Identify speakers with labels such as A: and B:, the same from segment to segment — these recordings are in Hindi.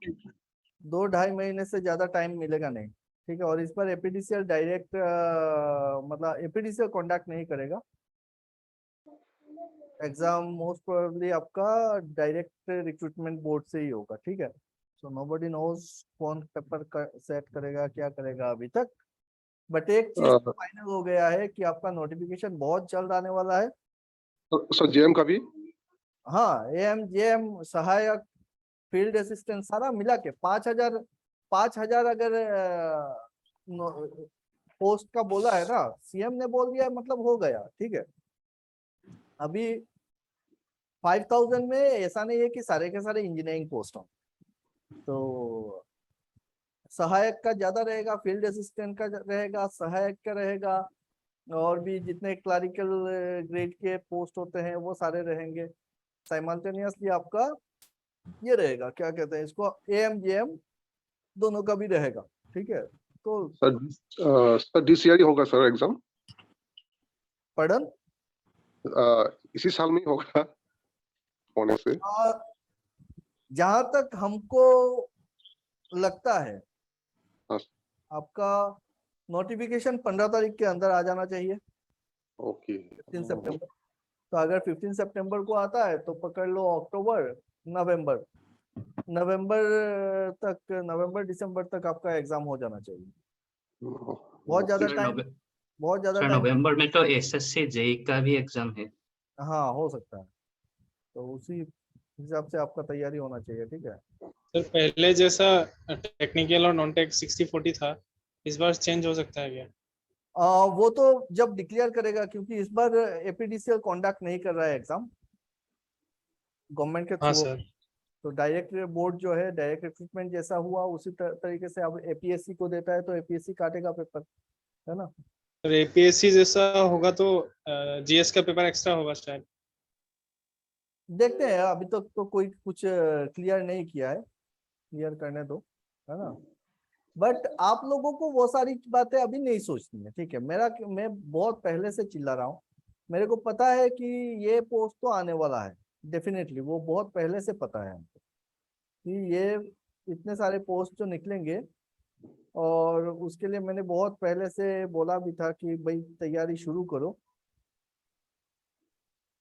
A: 2-2.5 महीने से ज्यादा टाइम मिलेगा नहीं, ठीक है। और इस पर एपीडीसीएल डायरेक्ट मतलब एपीडीसीएल कॉन्डक्ट नहीं करेगा एग्जाम, मोस्ट प्रोबेबली आपका डायरेक्ट रिक्रूटमेंट बोर्ड से ही होगा, ठीक है। सो नोबडी नोज कौन पेपर सेट करेगा क्या करेगा अभी तक, बट एक चीज फाइनल हो गया है कि आपका नोटिफिकेशन बहुत जल्द आने वाला है।
B: सर जेएम का भी?
A: हाँ, एएम जेएम सहायक फील्ड असिस्टेंट सारा मिला के 5,000 अगर पोस्ट का बोला है ना, सीएम ने बोल दिया मतलब हो गया, ठीक है। अभी 5,000 में ऐसा नहीं है कि सारे के सारे इंजीनियरिंग पोस्ट हो, तो सहायक का ज्यादा रहेगा, फील्ड असिस्टेंट का रहेगा, सहायक का रहेगा, और भी जितने क्लरिकल ग्रेड के पोस्ट होते हैं वो सारे रहेंगे। साइमल्टेनियसली आपका ये रहेगा, क्या कहते हैं इसको, एएम जेएम दोनों का भी रहेगा, ठीक है। तो
B: सर डीसीआई होगा सर एग्जाम?
A: पढ़न
B: इसी साल में ही होगा होने से?
A: जहां तक हमको लगता है
B: हाँ।
A: आपका नोटिफिकेशन 15 तारीख के अंदर आ जाना चाहिए।
B: ओके।
A: 15 सितंबर, तो अगर 15 सितंबर को आता है तो पकड़ लो अक्टूबर नवंबर, नवंबर दिसंबर तक आपका एग्जाम हो जाना चाहिए। बहुत ज्यादा टाइम
C: नवंबर में तो एसएससी जेई का भी एग्जाम है।
A: हाँ हो सकता है, तो उसी हिसाब से आपका तैयारी होना चाहिए, ठीक है।
D: सर पहले जैसा टेक्निकल और नॉन टेक 60-40 था, इस बार चेंज हो सकता है क्या?
A: वो तो जब डिक्लेयर करेगा, क्योंकि इस बार एपीडीसीएल कंडक्ट नहीं कर रहा है एग्जाम गवर्नमेंट के
D: हाँ
A: थ्रू,
D: सर।
A: तो डायरेक्ट बोर्ड जो है डायरेक्ट रिक्रूटमेंट जैसा हुआ उसी तरीके से अब एपीएससी को देता है, तो एपीएससी काटेगा पेपर, है ना।
D: सर एपीएससी जैसा होगा तो जीएस का पेपर एक्स्ट्रा होगा शायद।
A: देखते हैं, अभी तक तो कोई कुछ क्लियर नहीं किया है, क्लियर करने दो, है ना। बट आप लोगों को वो सारी बातें अभी नहीं सोचनी है, ठीक है। मैं बहुत पहले से चिल्ला रहा हूँ, मेरे को पता है कि ये पोस्ट तो आने वाला है, डेफिनेटली वो बहुत पहले से पता है हमको कि ये इतने सारे पोस्ट जो निकलेंगे, और उसके लिए मैंने बहुत पहले से बोला भी था कि भाई तैयारी शुरू करो।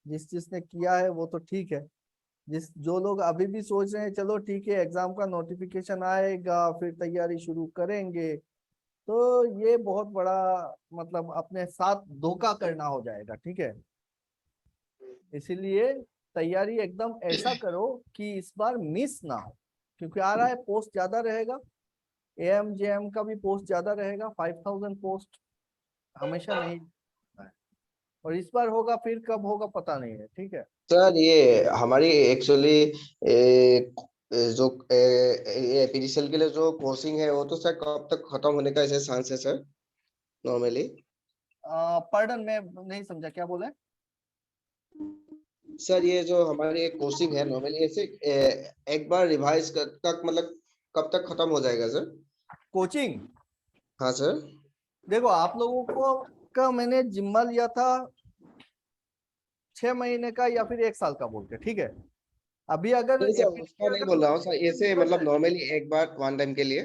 A: जिसने किया है वो तो ठीक है, जो लोग अभी भी सोच रहे हैं चलो ठीक है एग्जाम का नोटिफिकेशन आएगा फिर तैयारी शुरू करेंगे, तो ये बहुत बड़ा मतलब अपने साथ धोखा करना हो जाएगा, ठीक है। इसीलिए तैयारी एकदम ऐसा करो कि इस बार मिस ना हो, क्योंकि आ रहा है पोस्ट ज्यादा रहेगा, एएम जेएम का भी पोस्ट ज्यादा रहेगा, 5,000 पोस्ट हमेशा नहीं है। और इस बार होगा फिर कब होगा पता नहीं है, ठीक है।
E: सर ये हमारी एक्चुअली जो एपीडीसीएल के लिए जो कोचिंग है वो तो सर कब तक खत्म होने का ऐसे चांस है सर नॉर्मली?
A: पार्डन मैं नहीं समझा, क्या बोले?
E: सर ये जो हमारी एक कोचिंग है नॉर्मली ऐसे एक बार रिवाइज तक मतलब कब तक खत्म हो जाएगा सर
A: कोचिंग?
E: हाँ सर।
A: देखो आप लोगों को का मैंने जिम्मा लिया था 6 महीने का या फिर 1 साल का बोल के, ठीक है। अभी अगर
E: नहीं सर उसका नहीं बोल रहा हूँ सर, ऐसे मतलब नॉर्मली एक बार वन टाइम के लिए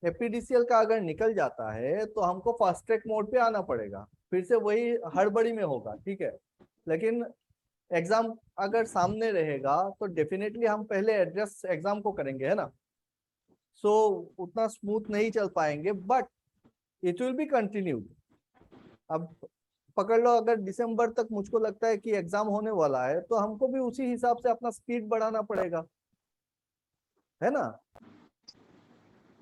A: एपीडीसीएल का अगर निकल जाता है तो हमको फास्ट ट्रैक मोड पे आना पड़ेगा, फिर से वही हड़बड़ी में होगा, ठीक है। लेकिन एग्जाम अगर सामने रहेगा तो डेफिनेटली हम पहले एड्रेस एग्जाम को करेंगे, है ना। सो उतना स्मूथ नहीं चल पाएंगे, but it will be continued. अब पकड़ लो अगर दिसंबर तक मुझको लगता है कि एग्जाम होने वाला है तो हमको भी उसी हिसाब से अपना स्पीड बढ़ाना पड़ेगा, है ना।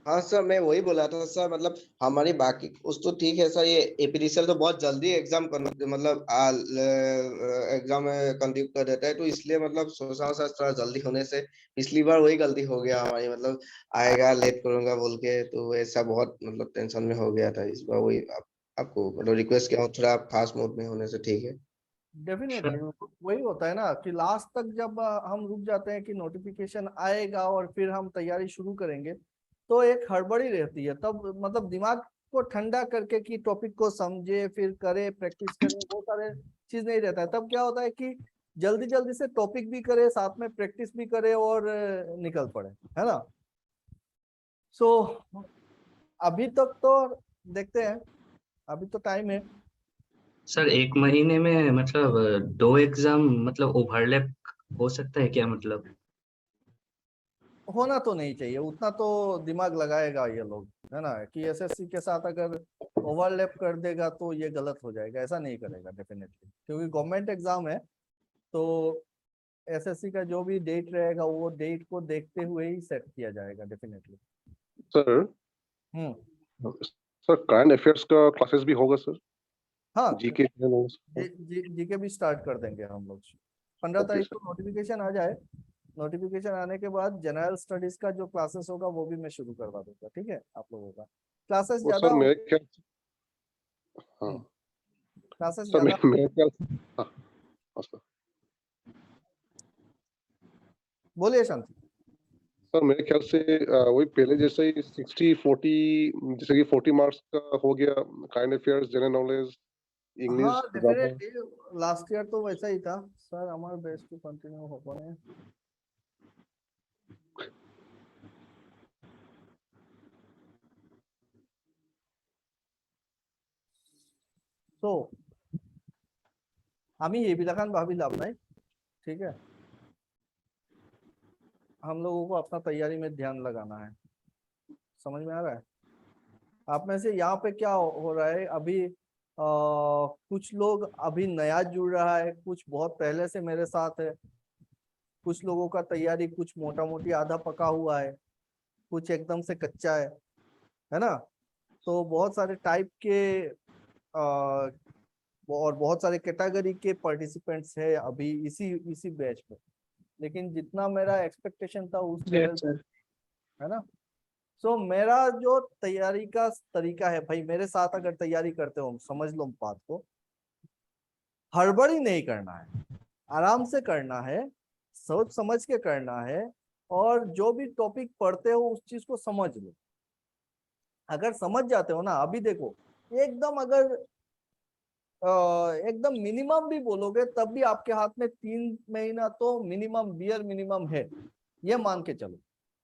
E: हाँ सर मैं वही बोला था सर, मतलब हमारी बाकी उस तो ठीक है सर, ये एपीडीसीएल तो बहुत जल्दी एग्जाम मतलब एग्जाम कंडक्ट कर देता है, तो इसलिए मतलब सोचा सर थोड़ा जल्दी होने से, पिछली बार वही गलती हो गया हमारी, मतलब आएगा लेट करूंगा बोल के, तो ऐसा बहुत मतलब टेंशन में हो गया था। इस बार वही आपको मतलब रिक्वेस्ट किया हूँ थोड़ा फास्ट मोड में होने से, ठीक है।
A: डेफिनेटली वही होता है ना कि लास्ट तक जब हम रुक जाते हैं कि नोटिफिकेशन आएगा और फिर हम तैयारी शुरू करेंगे, तो एक हड़बड़ी रहती है, तब मतलब दिमाग को ठंडा करके कि टॉपिक को समझे फिर करे प्रैक्टिस करे, वो सारे चीज नहीं रहता है। तब क्या होता है कि जल्दी जल्दी से टॉपिक भी करे साथ में प्रैक्टिस भी करे और निकल पड़े, है ना। सो अभी तक तो देखते हैं, अभी तो टाइम है।
C: सर 1 महीने में मतलब 2 एग्जाम मतलब ओवरलैप हो सकता है क्या मतलब?
A: होना तो नहीं चाहिए उतना, तो दिमाग लगाएगा ये लोग, है ना, कि एसएससी के साथ अगर ओवरलैप कर देगा तो ये गलत हो जाएगा, ऐसा नहीं करेगा डेफिनेटली, क्योंकि गवर्नमेंट एग्जाम है। तो एसएससी का जो भी डेट रहेगा वो डेट को देखते हुए ही सेट किया जाएगा डेफिनेटली।
B: सर
A: हम्म।
B: सर करंट अफेयर्स का क्लासेस भी होगा सर?
A: हाँ,
B: जीके
A: जीके भी स्टार्ट कर देंगे हम लोग। 15
B: ओके
A: तारीख
B: सर।
A: को नोटिफिकेशन आ जाए, नोटिफिकेशन आने के बाद जनरल स्टडीज का जो क्लासेस होगा वो भी मैं शुरू करवा दूंगा, ठीक है, आप लोगों का क्लासेस
B: वो
A: ज्यादा
B: सर मेरे ख्याल हाँ
A: क्लासेस
B: सर
A: ज्यादा।
B: मेरे ख्याल हाँ हाँ सर।
A: बोलिए शांति।
B: सर मेरे ख्याल से वही पहले जैसे ही 60-40, जैसे कि 40 मार्क्स का हो गया करंट अफेयर्स, जनरल नॉलेज,
A: हाँ
B: इंग्लिश ज्यादा।
A: डेफिनेटली लास्ट ईयर तो वैसा ही था सर, हमारे बेस्ट टू कंटिन्यू हो पाए। তো আমি এইবিলাখান ভাবিলাম নাই, ठीक है, हम लोगों को अपना तैयारी में ध्यान लगाना है, समझ में आ रहा है। आप में से यहाँ पे क्या हो रहा है अभी, कुछ लोग अभी नया जुड़ रहा है, कुछ बहुत पहले से मेरे साथ है, कुछ लोगों का तैयारी कुछ मोटा मोटी आधा पका हुआ है, कुछ एकदम से कच्चा है ना। तो बहुत सारे टाइप के और बहुत सारे कैटेगरी के पार्टिसिपेंट्स है अभी इसी इसी बैच में, लेकिन जितना मेरा एक्सपेक्टेशन था उस लेवल,
D: Yes, sir.
A: है ना। सो मेरा जो तैयारी का तरीका है भाई, मेरे साथ अगर तैयारी करते हो समझ लो बात को, हड़बड़ी नहीं करना है, आराम से करना है, सोच समझ के करना है, और जो भी टॉपिक पढ़ते हो उस चीज को समझ लो। अगर समझ जाते हो ना, अभी देखो एकदम अगर एकदम मिनिमम भी बोलोगे तब भी आपके हाथ में 3 महीना तो मिनिमम बियर मिनिमम है, ये मान के चलो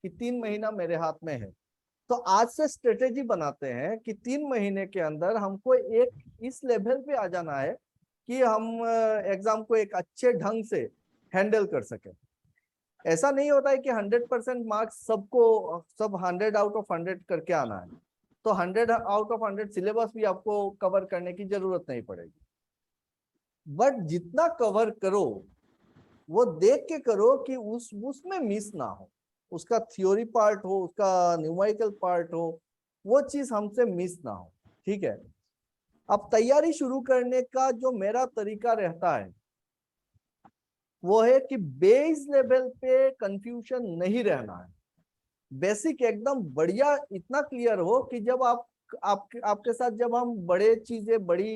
A: कि 3 महीना मेरे हाथ में है। तो आज से स्ट्रेटेजी बनाते हैं कि 3 महीने के अंदर हमको एक इस लेवल पे आ जाना है कि हम एग्जाम को एक अच्छे ढंग से हैंडल कर सके। ऐसा नहीं होता है कि 100% मार्क्स सबको सब 100 आउट ऑफ 100 करके आना है, तो 100 आउट ऑफ 100 सिलेबस भी आपको कवर करने की जरूरत नहीं पड़ेगी, बट जितना कवर करो वो देख के करो कि उसमें मिस ना हो, उसका थ्योरी पार्ट हो, उसका न्यूमेरिकल पार्ट हो, वो चीज हमसे मिस ना हो, ठीक है। अब तैयारी शुरू करने का जो मेरा तरीका रहता है वो है कि बेस लेवल पे कंफ्यूजन नहीं रहना है, बेसिक एकदम बढ़िया इतना क्लियर हो कि जब आपके साथ जब हम बड़े चीजें बड़ी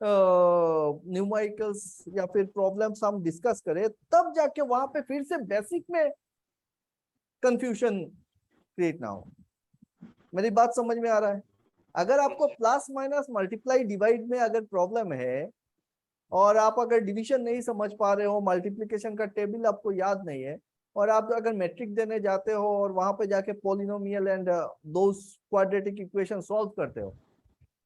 A: न्यूमेरिकल्स या फिर प्रॉब्लम्स हम डिस्कस करें तब जाके वहां पे फिर से बेसिक में कंफ्यूजन क्रिएट ना हो। मेरी बात समझ में आ रहा है। अगर आपको प्लस माइनस मल्टीप्लाई डिवाइड में अगर प्रॉब्लम है और आप अगर डिवीजन नहीं समझ पा रहे हो, मल्टीप्लिकेशन का टेबल आपको याद नहीं है, और आप अगर मैट्रिक देने जाते हो और वहां पे जाके polynomial and those quadratic equation solve करते हो,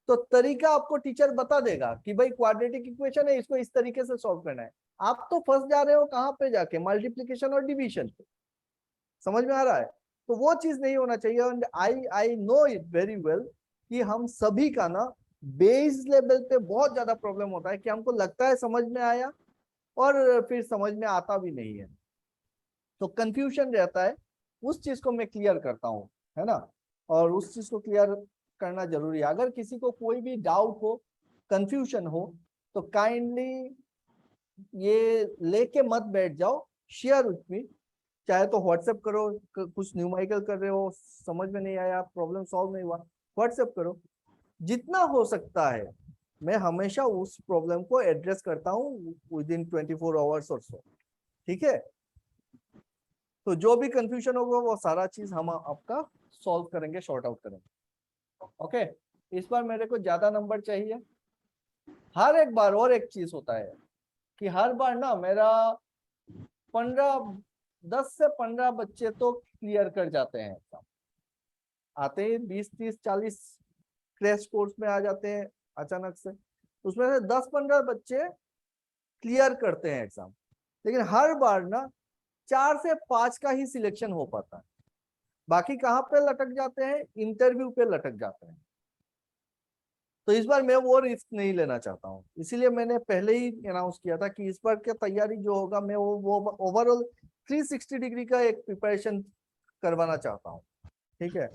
A: तो तरीका आपको टीचर बता देगा कि भाई क्वाड्रेटिक इक्वेशन है, इसको इस तरीके से सॉल्व करना है। आप तो फंस जा रहे हो कहाँ पे जाके, मल्टीप्लिकेशन और डिवीजन पे। समझ में आ रहा है। तो वो चीज नहीं होना चाहिए। And I know it very well कि हम सभी का ना बेस लेवल पे बहुत ज्यादा प्रॉब्लम होता है कि हमको लगता है समझ में आया और फिर समझ में आता भी नहीं है, तो कंफ्यूजन रहता है। उस चीज को मैं क्लियर करता हूँ, है ना, और उस चीज को क्लियर करना जरूरी है। अगर किसी को कोई भी डाउट हो, कंफ्यूजन हो, तो काइंडली ये लेके मत बैठ जाओ, शेयर विथ मी, चाहे तो व्हाट्सएप करो, कुछ न्यूमेरिकल कर रहे हो समझ में नहीं आया, प्रॉब्लम सॉल्व नहीं हुआ, व्हाट्सएप करो। जितना हो सकता है मैं हमेशा उस प्रॉब्लम को एड्रेस करता हूँ विद इन 24 आवर्स और सो, ठीक है। तो जो भी कंफ्यूजन होगा वो सारा चीज हम आपका सॉल्व करेंगे, शॉर्ट आउट करेंगे। ओके, इस बार मेरे को ज्यादा नंबर चाहिए। हर एक बार और एक चीज होता है कि हर बार ना मेरा 10 से 15 बच्चे तो क्लियर कर जाते हैं एग्जाम, आते ही 20, 30, 40 क्रैश कोर्स में आ जाते हैं अचानक से। उसमें से 10-15 बच्चे क्लियर करते हैं एग्जाम, लेकिन हर बार ना 4 से 5 का ही सिलेक्शन हो पाता है। बाकी कहाँ पे लटक जाते हैं? इंटरव्यू पे लटक जाते हैं। तो इस बार मैं वो रिस्क नहीं लेना चाहता हूँ, इसीलिए मैंने पहले ही अनाउंस किया था कि इस बार की तैयारी जो होगा मैं वो ओवरऑल 360 डिग्री का एक प्रिपरेशन करवाना चाहता हूँ। ठीक है,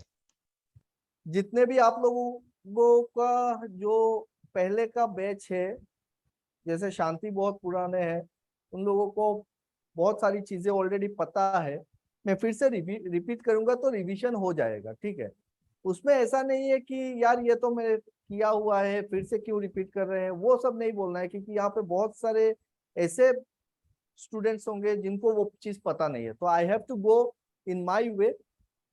A: जितने भी आप लोगों का जो पहले का बैच है, जैसे शांति बहुत पुराने हैं, उन लोगों को बहुत सारी चीजें ऑलरेडी पता है। मैं फिर से रिपीट करूंगा तो रिवीजन हो जाएगा। ठीक है, उसमें ऐसा नहीं है कि यार ये तो मैं किया हुआ है फिर से क्यों रिपीट कर रहे हैं, वो सब नहीं बोलना है, क्योंकि यहाँ पे बहुत सारे ऐसे स्टूडेंट्स होंगे जिनको वो चीज पता नहीं है। तो I have to go in my way,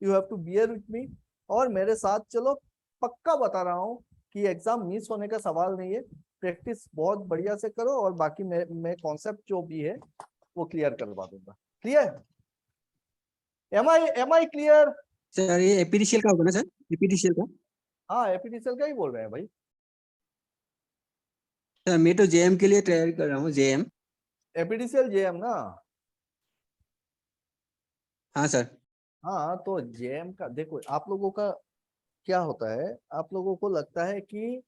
A: you have to bear with me, और मेरे साथ चलो। पक्का बता रहा हूँ कि एग्जाम मिस होने का सवाल नहीं है। प्रैक्टिस बहुत बढ़िया से करो, और बाकी मैं कॉन्सेप्ट जो भी है वो क्लियर करवा दूंगा। Clear? Am I clear?
F: Sir ये एपीडीसीएल का होगा ना सर? एपीडीसीएल का?
A: हाँ, एपीडीसीएल का ही बोल रहे हैं भाई।
F: सर मैं तो जेएम के लिए तैयारी कर रहा हूँ, जेएम।
A: एपीडीसीएल जेएम ना?
F: हाँ सर।
A: हाँ, तो जेएम का देखो, आप लोगों का क्या होता है, आप लोगों को लगता है कि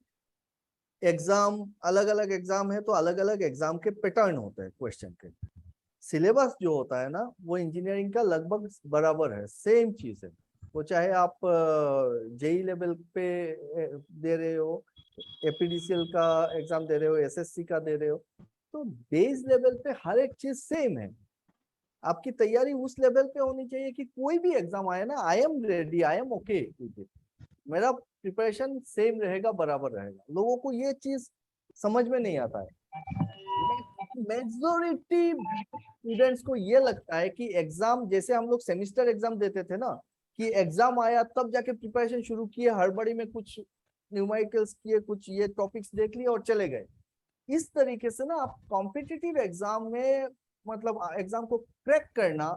A: एग्जाम अलग अलग एग्जाम है तो अलग अलग एग्जाम के पैटर्न होते हैं क्वेश्चन के। सिलेबस जो होता है ना वो इंजीनियरिंग का लगभग बराबर है, सेम चीज है। वो चाहे आप जेई लेवल पे दे रहे हो, एपीडीसीएल का एग्जाम दे रहे हो, एसएससी का दे रहे हो, तो बेस लेवल पे हर एक चीज सेम है। आपकी तैयारी उस लेवल पे होनी चाहिए कि कोई भी एग्जाम आए ना, I am ready, I am okay, मेरा प्रिपरेशन सेम रहेगा, बराबर रहेगा। लोगों को ये चीज समझ में नहीं आता है। मेजॉरिटी स्टूडेंट्स को ये लगता है कि एग्जाम, जैसे हम लोग सेमिस्टर एग्जाम देते थे ना, कि एग्जाम आया तब जाके प्रिपरेशन शुरू किए, हड़बड़ी में कुछ न्यूमेरिकल्स किए, कुछ ये टॉपिक्स देख लिए और चले गए। इस तरीके से ना आप कॉम्पिटिटिव एग्जाम में, मतलब एग्जाम को क्रैक करना,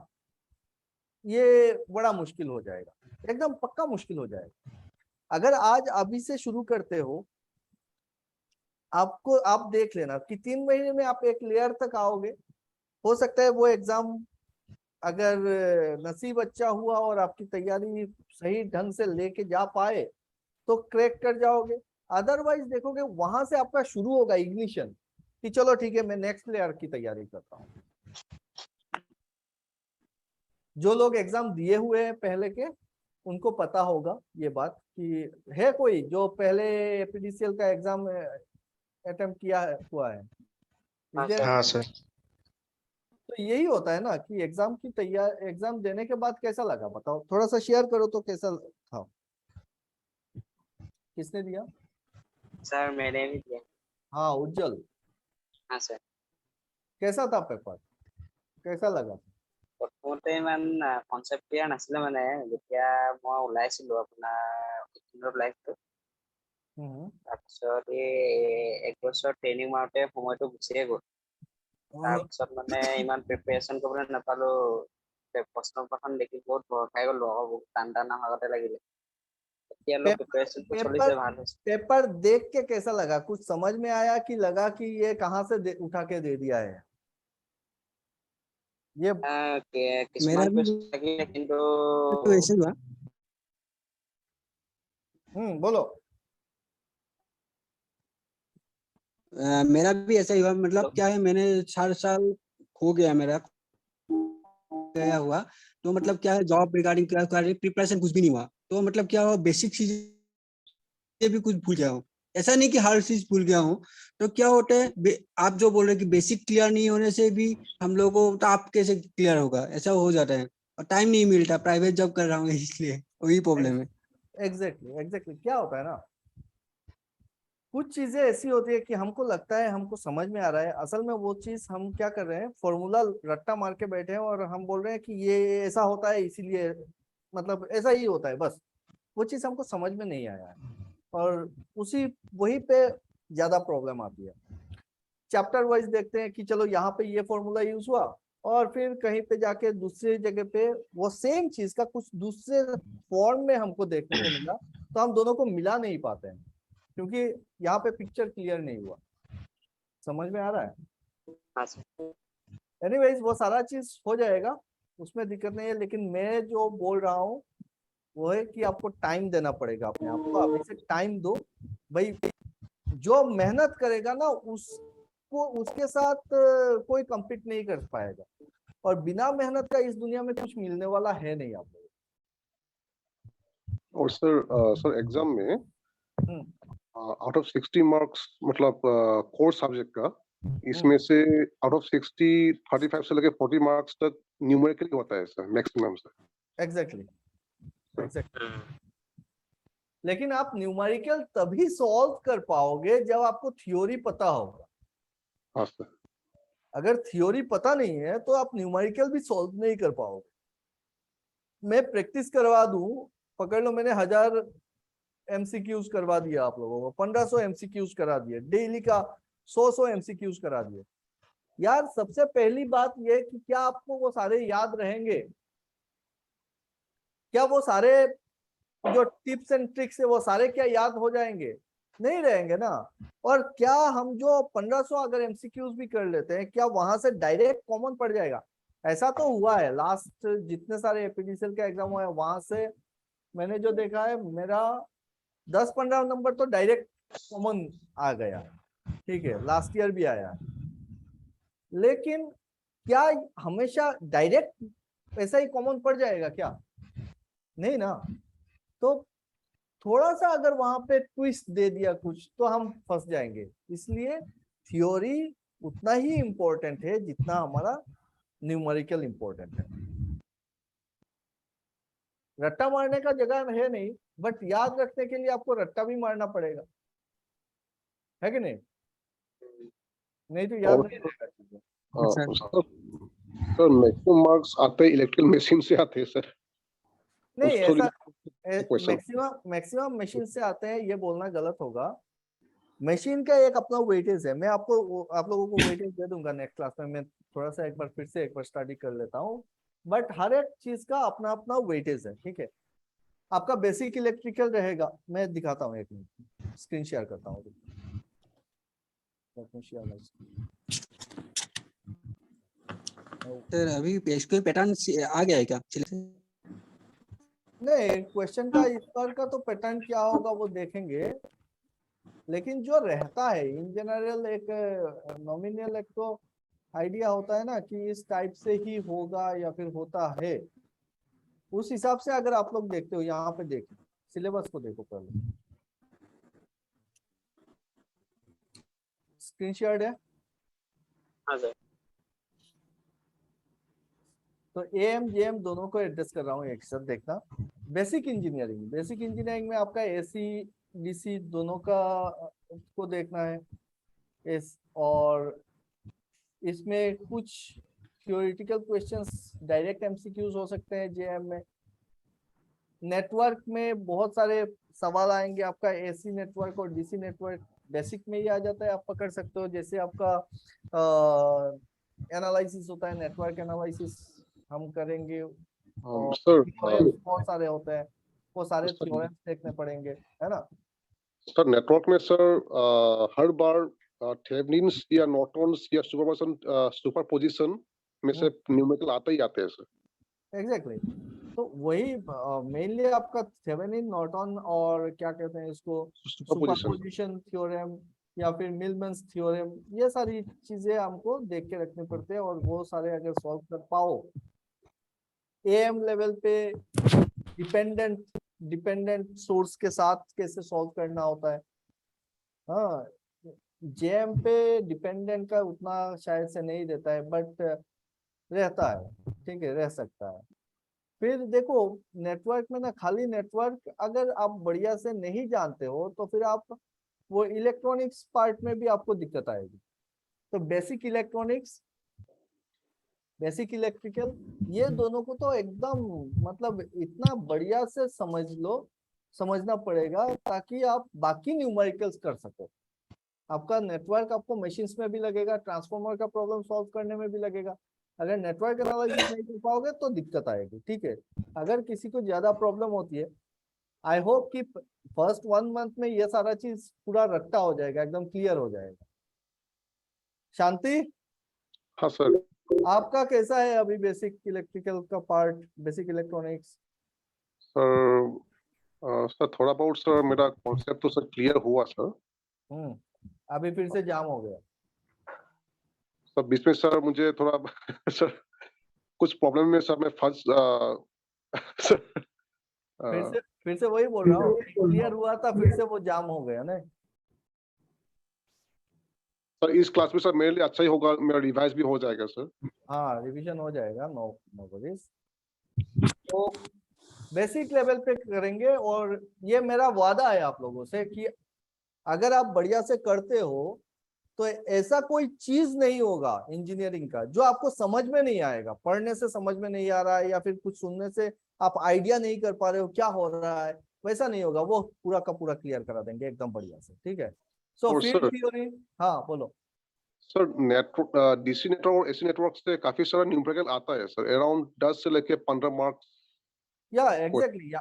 A: ये बड़ा मुश्किल हो जाएगा, एकदम पक्का मुश्किल हो जाएगा। अगर आज अभी से शुरू करते हो, आपको, आप देख लेना कि 3 महीने में आप एक लेयर तक आओगे। हो सकता है वो एग्जाम अगर नसीब अच्छा हुआ और आपकी तैयारी सही ढंग से लेके जा पाए तो क्रैक कर जाओगे। अदरवाइज देखोगे वहां से आपका शुरू होगा इग्निशन, कि चलो ठीक है मैं नेक्स्ट लेयर की तैयारी करता हूँ। जो लोग एग्जाम दिए हुए हैं पहले के, उनको पता होगा ये बात कि है कोई जो पहले एपीडीसीएल का एग्जाम अटेम्प्ट किया हुआ है?
D: हाँ सर।
A: तो यही होता है ना कि एग्जाम की तैयार, एग्जाम देने के बाद कैसा लगा बताओ, थोड़ा सा शेयर करो तो कैसा था। किसने दिया?
G: सर मैंने भी दिया।
A: हाँ, उज्जवल,
G: हाँ सर।
A: कैसा था पेपर, कैसा लगा?
G: প্ৰথমতে ইমান কনসেপ্ট ক্লিয়াৰ নাছিলে, মানে যেতিয়া মই ওলাইছিলো আপোনাৰ লাইফটো, তাৰপিছত এই 1 বছৰ ট্ৰেইনিং মাৰোতে সময়টো গুচিয়ে গ'ল। তাৰপিছত মানে ইমান প্ৰিপেৰেশ্যন কৰিবলৈ নাপালো। প্ৰশ্নপত্ৰখন দেখি বহুত ভয় খাই গ'লো, বহুত টান টান অহাগতে লাগিলে। এতিয়া অলপ প্ৰিপেৰেশ্যনটো চলিছে, ভাল হৈছে।
A: पेपर देख के कैसा लगा, कुछ समझ में आया कि लगा कि ये कहाँ से उठा के दे दिया है? ये
G: কিছুমান
F: मेरा भी
G: কুৱেশ্যন লাগিলে, কিন্তু
F: तो ऐसे हुआ।
A: बोलो।
F: मेरा भी ऐसा ही हुआ, मतलब क्या है, मैंने 4 साल हो गया मेरा गया हुआ, तो मतलब क्या है, जॉब रिगार्डिंग क्या प्रिपरेशन कुछ भी नहीं हुआ। तो मतलब क्या हुआ, बेसिक चीजें भी कुछ भूल गया हूँ। ऐसा नहीं कि हर चीज भूल गया हूँ। तो क्या होता है, आप जो बोल रहे हैं कि बेसिक क्लियर नहीं होने से भी हम लोगों को, तो आप कैसे क्लियर होगा, ऐसा हो जाता है। और टाइम नहीं मिलता, प्राइवेट जॉब कर रहा हूँ इसलिए वही प्रॉब्लम है।
A: एग्जैक्टली क्या होता है ना, कुछ चीजें ऐसी होती है कि हमको लगता है हमको समझ में आ रहा है, असल में वो चीज हम क्या कर रहे हैं, फॉर्मूला रट्टा मार के बैठे हैं और हम बोल रहे हैं कि ये ऐसा होता है इसीलिए, मतलब ऐसा ही होता है बस। वो चीज हमको समझ में नहीं आया है, और वही पे ज्यादा प्रॉब्लम आती है। चैप्टर वाइज देखते हैं कि चलो यहाँ पे ये फॉर्मूला यूज हुआ, और फिर कहीं पे जाके दूसरी जगह पे वो सेम चीज का कुछ दूसरे फॉर्म में हमको देखने को मिला, तो हम दोनों को मिला नहीं पाते हैं क्योंकि यहाँ पे पिक्चर क्लियर नहीं हुआ। समझ में आ रहा है?
G: हाँ सर।
A: एनीवेज वो सारा चीज हो जाएगा, उसमें दिक्कत नहीं है, लेकिन मैं जो बोल रहा हूँ वो है कि आपको टाइम देना पड़ेगा अपने आप को। अभी से टाइम दो भाई, जो मेहनत करेगा ना उसको उसके साथ कोई कम्पीट नहीं कर पाएगा, और बिना मेहनत का इस दुनिया में कुछ मिलने वाला है नहीं आप लोगों
B: और सर एग्जाम में
A: को।
B: आउट ऑफ 60 मार्क्स मतलब कोर सब्जेक्ट का, इसमें से आउट ऑफ 60 35 से लेके 40 मार्क्स तक न्यूमेरिकली होता है सर मैक्सिमम सर।
A: एग्जैक्टली। लेकिन आप न्यूमेरिकल तभी सॉल्व कर पाओगे जब आपको थ्योरी पता होगा।
B: हाँ सर।
A: अगर थ्योरी पता नहीं है तो आप न्यूमेरिकल भी सॉल्व नहीं कर पाओगे। मैं प्रैक्टिस करवा दूं, पकड़ लो मैंने 1000 एमसीक्यूज करवा दिया आप लोगों को, 1500 एमसीक्यूज करा दिए, डेली का 100 एमसीक्यूज करा दिए। यार सबसे पहली बात यह कि क्या आपको वो सारे याद रहेंगे? क्या वो सारे जो टिप्स एंड ट्रिक्स है वो सारे क्या याद हो जाएंगे? नहीं रहेंगे ना। और क्या हम जो 1500 अगर एमसीक्यूज भी कर लेते हैं, क्या वहां से डायरेक्ट कॉमन पड़ जाएगा? ऐसा तो हुआ है, लास्ट जितने सारे एपीडीसीएल का एग्जाम हुआ है वहां से मैंने जो देखा है, मेरा 10-15 नंबर तो डायरेक्ट कॉमन आ गया। ठीक है, लास्ट ईयर भी आया। लेकिन क्या हमेशा डायरेक्ट ऐसा ही कॉमन पड़ जाएगा क्या? नहीं ना। तो थोड़ा सा अगर वहां पे ट्विस्ट दे दिया कुछ तो हम फंस जाएंगे। इसलिए थ्योरी उतना ही इम्पोर्टेंट है जितना हमारा न्यूमेरिकल इम्पोर्टेंट है। रट्टा मारने का जगह है नहीं, बट याद रखने के लिए आपको रट्टा भी मारना पड़ेगा, है कि नहीं? नहीं तो याद नहीं रहेगा।
B: सर मैक्सिमम मार्क्स आते हैं इलेक्ट्रिकल मशीन से आते हैं सर।
A: नहीं ऐसा
B: क्वेश्चन
A: मैक्सिमम मशीन से आते हैं ये बोलना गलत होगा। मशीन का एक अपना वेटेज है, मैं आपको आप लोगों को वेटेज दे दूंगा नेक्स्ट क्लास में। मैं थोड़ा सा एक बार फिर से एक बार स्टडी कर लेता हूँ, बट हर एक चीज का अपना अपना वेटेज है। ठीक है, आपका बेसिक इलेक्ट्रिकल रहेगा, मैं दिखाता हूँ, एक मिनट स्क्रीन शेयर करता हूँ।
F: सर अभी इसके पैटर्न आ गया है क्या?
A: नहीं, क्वेश्चन का इस बार का तो पैटर्न क्या होगा वो देखेंगे, लेकिन जो रहता है इन जनरल एक नॉमिनल एक तो आइडिया होता है ना कि इस टाइप से ही होगा या फिर होता है। उस हिसाब से अगर आप लोग देखते हो, यहाँ पे देखो सिलेबस को, देखो पहले स्क्रीन शेयर है।
G: हाँ सर।
A: तो एएम जेएम दोनों को एड्रेस कर रहा हूँ एक साथ, देखना। बेसिक इंजीनियरिंग में आपका एसी डीसी दोनों का को देखना है इस, और इसमें कुछ थ्योरेटिकल क्वेश्चंस डायरेक्ट एमसीक्यूज हो सकते हैं जेएम में। नेटवर्क में बहुत सारे सवाल आएंगे, आपका एसी नेटवर्क और डीसी नेटवर्क बेसिक में ही आ जाता है, आप पकड़ सकते हो। जैसे आपका एनालिसिस होता है, नेटवर्क एनालिसिस हम करेंगे, और
B: सर
A: बहुत सारे होते हैं, वो सारे थ्योरम्स देखने पड़ेंगे, है ना।
B: सर नेटवर्क में सर हर बार थेवेनिन्स या नॉर्टन्स या सुपरपोजिशन में से न्यूमेरिकल आते ही आते हैं सर।
A: एग्जैक्टली। तो वही मेनली आपका थेवेनिन, नॉर्टन और क्या कहते हैं इसको, सुपरपोजिशन थ्योरम या फिर मिलमन्स थ्योरम, ये सारी चीजें हमको देख के रखनी पड़ते हैं। और वो सारे अगर सॉल्व कर पाओ एएम लेवल पे, डिपेंडेंट सोर्स के साथ कैसे सॉल्व करना होता है। हाँ, जेएम पे डिपेंडेंट का उतना शायद से नहीं रहता है, बट रहता है, ठीक है, रह सकता है। फिर देखो नेटवर्क में ना, खाली नेटवर्क अगर आप बढ़िया से नहीं जानते हो तो फिर आप वो इलेक्ट्रॉनिक्स पार्ट में भी आपको दिक्कत आएगी। तो बेसिक इलेक्ट्रॉनिक्स, बेसिक इलेक्ट्रिकल, ये दोनों को तो एकदम मतलब इतना बढ़िया से समझना पड़ेगा ताकि आप बाकी न्यूमेरिकल्स कर सको। आपका नेटवर्क आपको मशीन्स में भी लगेगा, ट्रांसफार्मर का प्रॉब्लम सॉल्व करने में भी लगेगा, अगर नेटवर्क एनालिसिस नहीं कर पाओगे तो दिक्कत आएगी, ठीक है। अगर किसी को ज्यादा प्रॉब्लम होती है, आई होप कि फर्स्ट 1 मंथ में ये सारा चीज पूरा रट्टा हो जाएगा, एकदम क्लियर हो जाएगा। शांति,
B: हाँ सर।
A: आपका कैसा है अभी बेसिक इलेक्ट्रिकल का पार्ट, बेसिक इलेक्ट्रॉनिक्स?
B: सर थोड़ा बहुत सर मेरा कॉन्सेप्ट तो सर क्लियर हुआ सर।
A: अभी फिर से जाम हो गया?
B: सर बीच में सर मुझे थोड़ा सर कुछ प्रॉब्लम में सर मैं फंस सर
A: फिर से वही बोल रहा हूँ, क्लियर हुआ था फिर से वो जाम हो गया ना।
B: सर इस क्लास में सर मेरे लिए अच्छा ही होगा, मेरा रिवाइज भी हो जाएगा सर।
A: हाँ रिवीजन हो जाएगा, नो नो वरीज। तो बेसिक लेवल पे करेंगे, और ये मेरा वादा है आप लोगों से कि अगर आप बढ़िया से करते हो तो ऐसा कोई चीज नहीं होगा इंजीनियरिंग का जो आपको समझ में नहीं आएगा, पढ़ने से समझ में नहीं आ रहा है या फिर कुछ सुनने से आप आइडिया नहीं कर पा रहे हो क्या हो रहा है, वैसा नहीं होगा। वो पूरा का पूरा क्लियर करा देंगे एकदम बढ़िया से, ठीक है। सो
B: और
A: फील्ड
B: सर
A: थ्योरी, हाँ बोलो।
B: सर नेटवर्क डीसी नेटवर्क और एसी नेटवर्क से काफी सारा न्यूमेरिकल आता है सर, अराउंड 10 से लेके 15 मार्क्स।
A: या एग्जैक्टली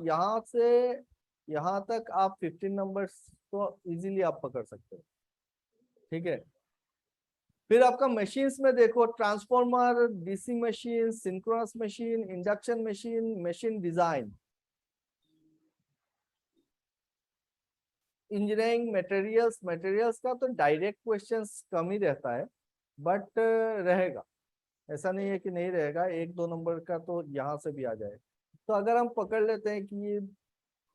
A: यहाँ से यहाँ तक आप 15 नंबर्स तो इजीली आप पकड़ सकते हो, ठीक है। फिर आपका मशीन्स में देखो, transformer, DC machine, synchronous machine, induction machine, machine design, engineering, materials का तो डायरेक्ट क्वेश्चंस कम ही रहता है, बट रहेगा, ऐसा नहीं है कि नहीं रहेगा, 1-2 नंबर का तो यहाँ से भी आ जाए। तो अगर हम पकड़ लेते हैं कि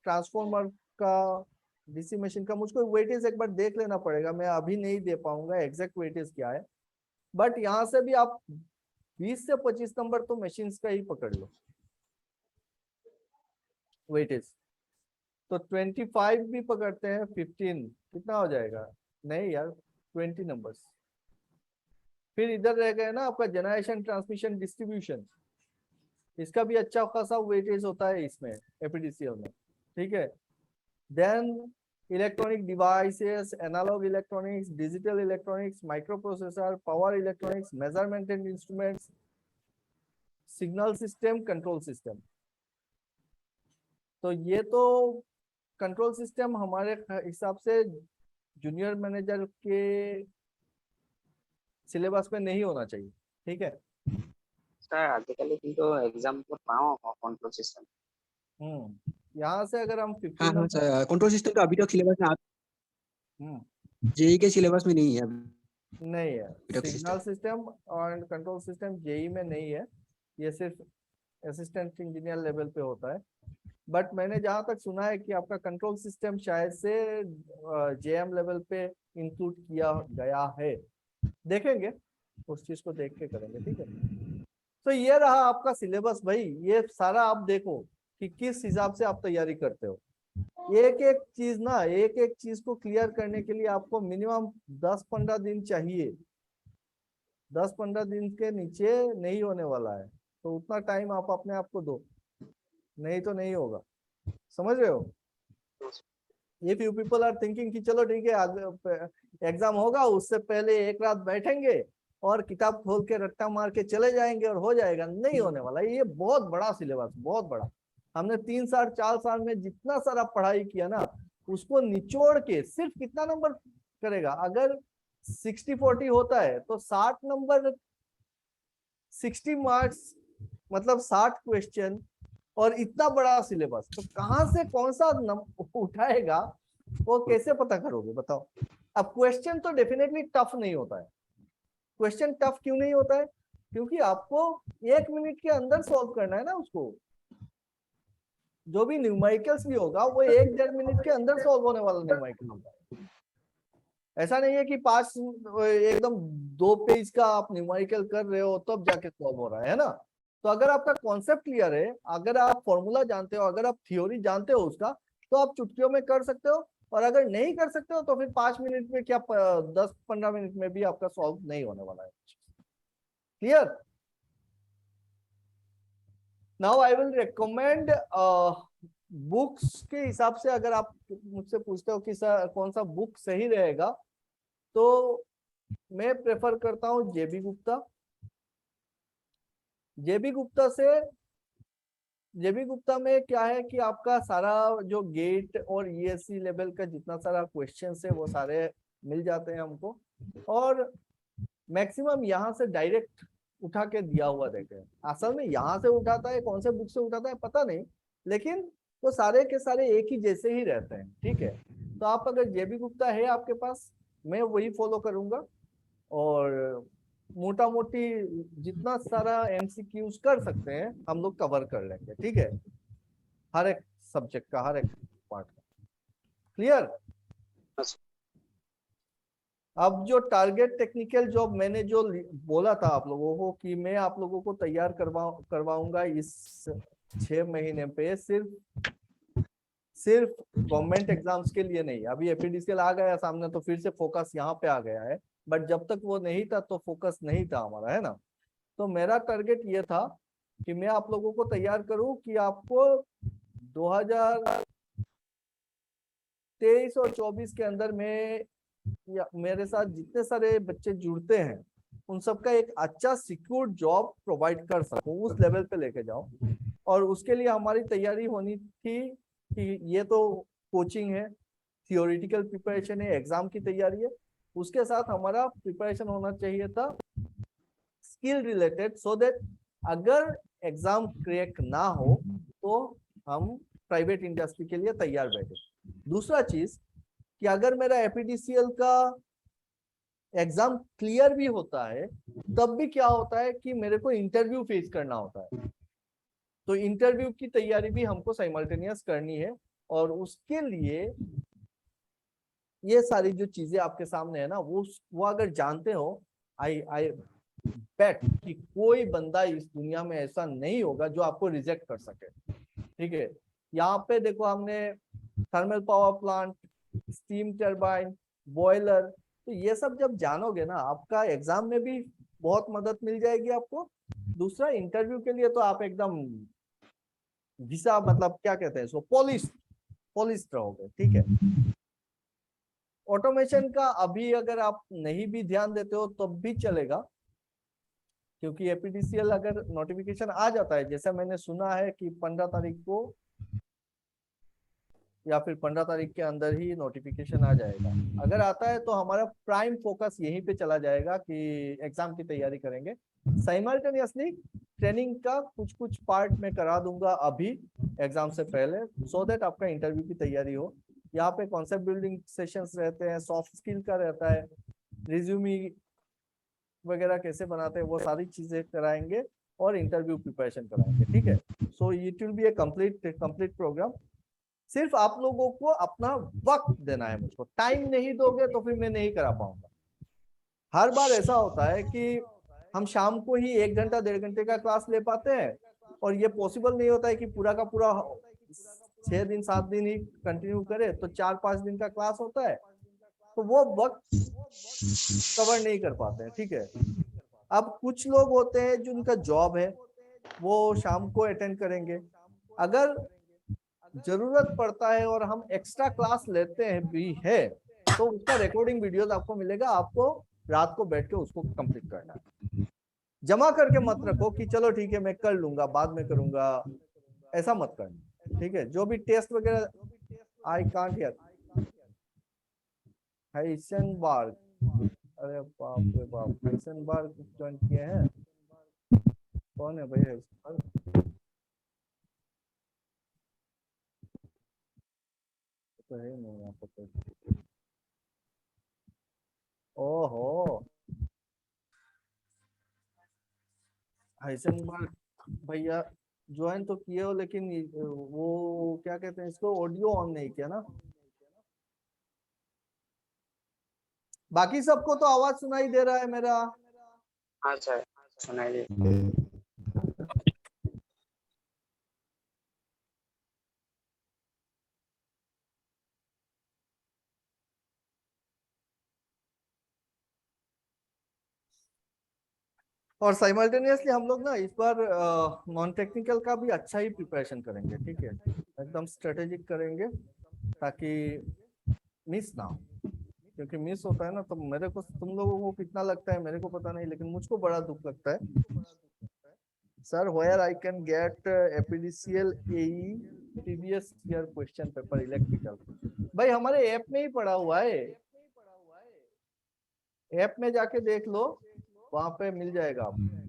A: ट्रांसफॉर्मर का, डीसी मशीन का, मुझको वेटेज एक बार देख लेना पड़ेगा, मैं अभी नहीं दे पाऊंगा एग्जैक्ट वेटेज क्या है, बट यहाँ से भी आप 20 से 25 नंबर तो मशीन्स का ही पकड़ लो वेटेज। तो 25 भी पकड़ते हैं, 15 कितना हो जाएगा, नहीं यार 20 नंबर्स। फिर इधर रह गए ना आपका जनरेशन, ट्रांसमिशन, डिस्ट्रीब्यूशन, इसका भी अच्छा खासा वेटेज होता है इसमें एपीडीसीएल में, ठीक है। Then electronic devices, analog electronics, digital electronics, microprocessor, power electronics, measurement and instruments, signal system, control system. तो ये तो कंट्रोल सिस्टम हमारे हिसाब से जूनियर मैनेजर के सिलेबस में नहीं होना चाहिए, ठीक है।
G: স্যার আজিকালি কিন্তু এক্সামটো পাওঁ কন্ট্रोल सिस्टम।
A: यहाँ से अगर हम
F: हाँ
A: 15
F: हाँ सर, कंट्रोल सिस्टम तो अभी तक सिलेबस में जेई के सिलेबस में नहीं है अभी
A: नहीं है,
F: तक
A: सिग्नल
F: सिस्टम।
A: सिस्टम और कंट्रोल सिस्टम जेई में नहीं है, ये सिर्फ असिस्टेंट इंजीनियर लेवल पे होता है। बट मैंने जहां तक सुना है कि आपका कंट्रोल सिस्टम शायद से जेएम लेवल पे इंक्लूड किया गया है, देखेंगे उस चीज को देख के करेंगे, ठीक है। तो ये रहा आपका सिलेबस भाई, ये सारा आप देखो कि किस हिसाब से आप तैयारी करते हो। एक एक चीज ना, एक एक चीज को क्लियर करने के लिए आपको मिनिमम 10-15 दिन चाहिए, 10-15 दिन के नीचे नहीं होने वाला है, तो उतना टाइम आप अपने आप को दो, नहीं तो नहीं होगा, समझ रहे हो। If you people are thinking कि चलो ठीक है एग्जाम होगा उससे पहले एक रात बैठेंगे और किताब खोल के रट्टा मार के चले जाएंगे और हो जाएगा, नहीं होने वाला। ये बहुत बड़ा सिलेबस, बहुत बड़ा। हमने 3 साल 4 साल में जितना सारा पढ़ाई किया ना, उसको निचोड़ के सिर्फ कितना नंबर करेगा। अगर 60-40 होता है तो 60 नंबर, 60 मार्क्स मतलब 60 क्वेश्चन और इतना बड़ा सिलेबस, तो कहां से कौन सा उठाएगा, वो कैसे पता करोगे बताओ। अब क्वेश्चन तो डेफिनेटली टफ नहीं होता है। क्वेश्चन टफ क्यों नहीं होता है, क्योंकि आपको 1 मिनट के अंदर सॉल्व करना है ना उसको। जो भी न्यूमेरिकल्स भी होगा वो 1-1.5 मिनट के अंदर सॉल्व होने वाला न्यूमेरिकल होगा। ऐसा नहीं है कि 5 एकदम 2 पेज का आप न्यूमेरिकल कर रहे हो तब जाके सॉल्व हो रहा है ना। तो अगर आपका कॉन्सेप्ट क्लियर है, अगर आप फॉर्मूला जानते हो, अगर आप थ्योरी जानते हो उसका, तो आप चुटकियों में कर सकते हो। और अगर नहीं कर सकते हो तो फिर 5 मिनट में क्या 10-15 मिनट में भी आपका सॉल्व नहीं होने वाला है। Clear. Now I will recommend books के हिसाब से, अगर आप मुझसे पूछते हो कि सर कौन सा बुक सही रहेगा, तो मैं प्रेफर करता हूँ जेबी गुप्ता, जेबी गुप्ता में क्या है कि आपका सारा जो गेट और ईएससी लेवल का जितना सारा क्वेश्चंस है वो सारे मिल जाते हैं हमको, और मैक्सिमम यहाँ से डायरेक्ट उठा के दिया हुआ देखे। असल में यहाँ से उठाता है, कौन से बुक से उठाता है पता नहीं, लेकिन वो सारे के सारे एक ही जैसे ही रहते हैं, ठीक है। तो आप अगर जेबी गुप्ता है आपके पास, मैं वही फॉलो करूंगा, और मोटा मोटी जितना सारा एमसीक्यूज कर सकते हैं हम लोग कवर कर लेंगे, ठीक है, हर एक सब्जेक्ट का, हर एक पार्ट का। क्लियर? अब जो टारगेट टेक्निकल जॉब मैंने जो बोला था आप लोगों को कि मैं आप लोगों को तैयार करवाऊंगा इस 6 महीने पे, सिर्फ गवर्नमेंट एग्जाम्स के लिए नहीं। अभी एपीडीसीएल आ गया सामने तो फिर से फोकस यहाँ पे आ गया है, बट जब तक वो नहीं था तो फोकस नहीं था हमारा, है ना। तो मेरा टारगेट ये था कि मैं आप लोगों को तैयार करूं कि आपको 2023 और 24 के अंदर में या मेरे साथ जितने सारे बच्चे जुड़ते हैं उन सबका एक अच्छा सिक्योर जॉब प्रोवाइड कर सकूं, उस लेवल पे लेके जाऊं। और उसके लिए हमारी तैयारी होनी थी कि ये तो कोचिंग है, थियोरेटिकल प्रिपरेशन है, एग्जाम की तैयारी है, उसके साथ हमारा प्रिपरेशन होना चाहिए था स्किल रिलेटेड, सो दैट अगर एग्जाम क्रैक ना हो तो हम प्राइवेट इंडस्ट्री के लिए तैयार बैठे। दूसरा चीज कि अगर मेरा एपीडीसीएल का एग्जाम क्लियर भी होता है तब भी क्या होता है कि मेरे को इंटरव्यू फेस करना होता है, तो इंटरव्यू की तैयारी भी हमको साइमल्टेनियस करनी है। और उसके लिए ये सारी जो चीजें आपके सामने है ना, वो अगर जानते हो, आई बेट कि कोई बंदा इस दुनिया में ऐसा नहीं होगा जो आपको रिजेक्ट कर सके, ठीक है। यहाँ पे देखो हमने thermal power plant, steam turbine, boiler, तो ये सब जब जानोगे ना आपका एग्जाम में भी बहुत मदद मिल जाएगी आपको। दूसरा इंटरव्यू के लिए तो आप एकदम घिसा, मतलब क्या कहते हैं इसको, पॉलिश रहोगे, ठीक है। ऑटोमेशन का अभी अगर आप नहीं भी ध्यान देते हो तब भी चलेगा, क्योंकि एपीडीसीएल अगर नोटिफिकेशन आ जाता है, जैसा मैंने सुना है कि 15 तारीख को या फिर 15 तारीख के अंदर ही नोटिफिकेशन आ जाएगा। अगर आता है तो हमारा प्राइम फोकस यहीं पे चला जाएगा कि एग्जाम की तैयारी करेंगे। साइमल्टेनियसली ट्रेनिंग का कुछ पार्ट में करा दूंगा अभी एग्जाम से पहले, सो दैट आपका इंटरव्यू की तैयारी हो। यहाँ पे कॉन्सेप्ट बिल्डिंग सेशंस रहते हैं, सॉफ्ट स्किल का रहता है, रिज्यूमी वगैरह कैसे बनाते हैं वो सारी चीजें कराएंगे, और इंटरव्यू प्रिपरेशन कराएंगे, ठीक है। So it will be a complete programme. सिर्फ आप लोगों को अपना वक्त देना है मुझको, टाइम नहीं दोगे तो फिर मैं नहीं करा पाऊंगा। हर बार ऐसा होता है कि हम शाम को ही 1 घंटा 1.5 घंटे का क्लास ले पाते हैं, और ये पॉसिबल नहीं होता है कि पूरा का पूरा 6 दिन 7 दिन ही कंटिन्यू करे, तो 4-5 दिन का क्लास होता है, तो वो वक्त कवर नहीं कर पाते हैं, ठीक है। अब कुछ लोग होते हैं जिनका जॉब है वो शाम को अटेंड करेंगे, अगर जरूरत पड़ता है और हम एक्स्ट्रा क्लास लेते हैं भी है तो उसका रिकॉर्डिंग वीडियोस आपको मिलेगा, आपको रात को बैठ के उसको कंप्लीट करना है। जमा करके मत रखो कि चलो ठीक है मैं कर लूंगा बाद में करूंगा, ऐसा मत करना, ठीक है। जो भी टेस्ट वगैरह, आई कांट हियर हाइसेनबर्ग, अरे बाप रे बाप, हाइसेनबर्ग ज्वाइन किए हैं, कौन है भाई हाइसेनबर्ग? तो है नहीं यहाँ पर। ओहो, हाइसेनबर्ग भैया ज्वाइन तो किए हो, लेकिन वो क्या कहते हैं इसको, ऑडियो ऑन नहीं किया ना। बाकी सबको तो आवाज सुनाई दे रहा है मेरा।
G: हाँ सर, सुनाई दे।
A: और साइमल्टेनियसली हम लोग ना इस बार नॉन टेक्निकल का भी अच्छा ही प्रिपरेशन करेंगे, ठीक है, एकदम स्ट्रेटेजिक करेंगे ताकि मिस ना हो, क्योंकि मिस होता है ना तो मेरे को, तुम लोगों को कितना लगता है मेरे को पता नहीं, लेकिन मुझको बड़ा दुख लगता है Sir, where I can get APDCL AE previous year question paper electrical. भाई हमारे ऐप में ही पड़ा हुआ है, ऐप में जाके देख लो, वहां पे मिल जाएगा आपको।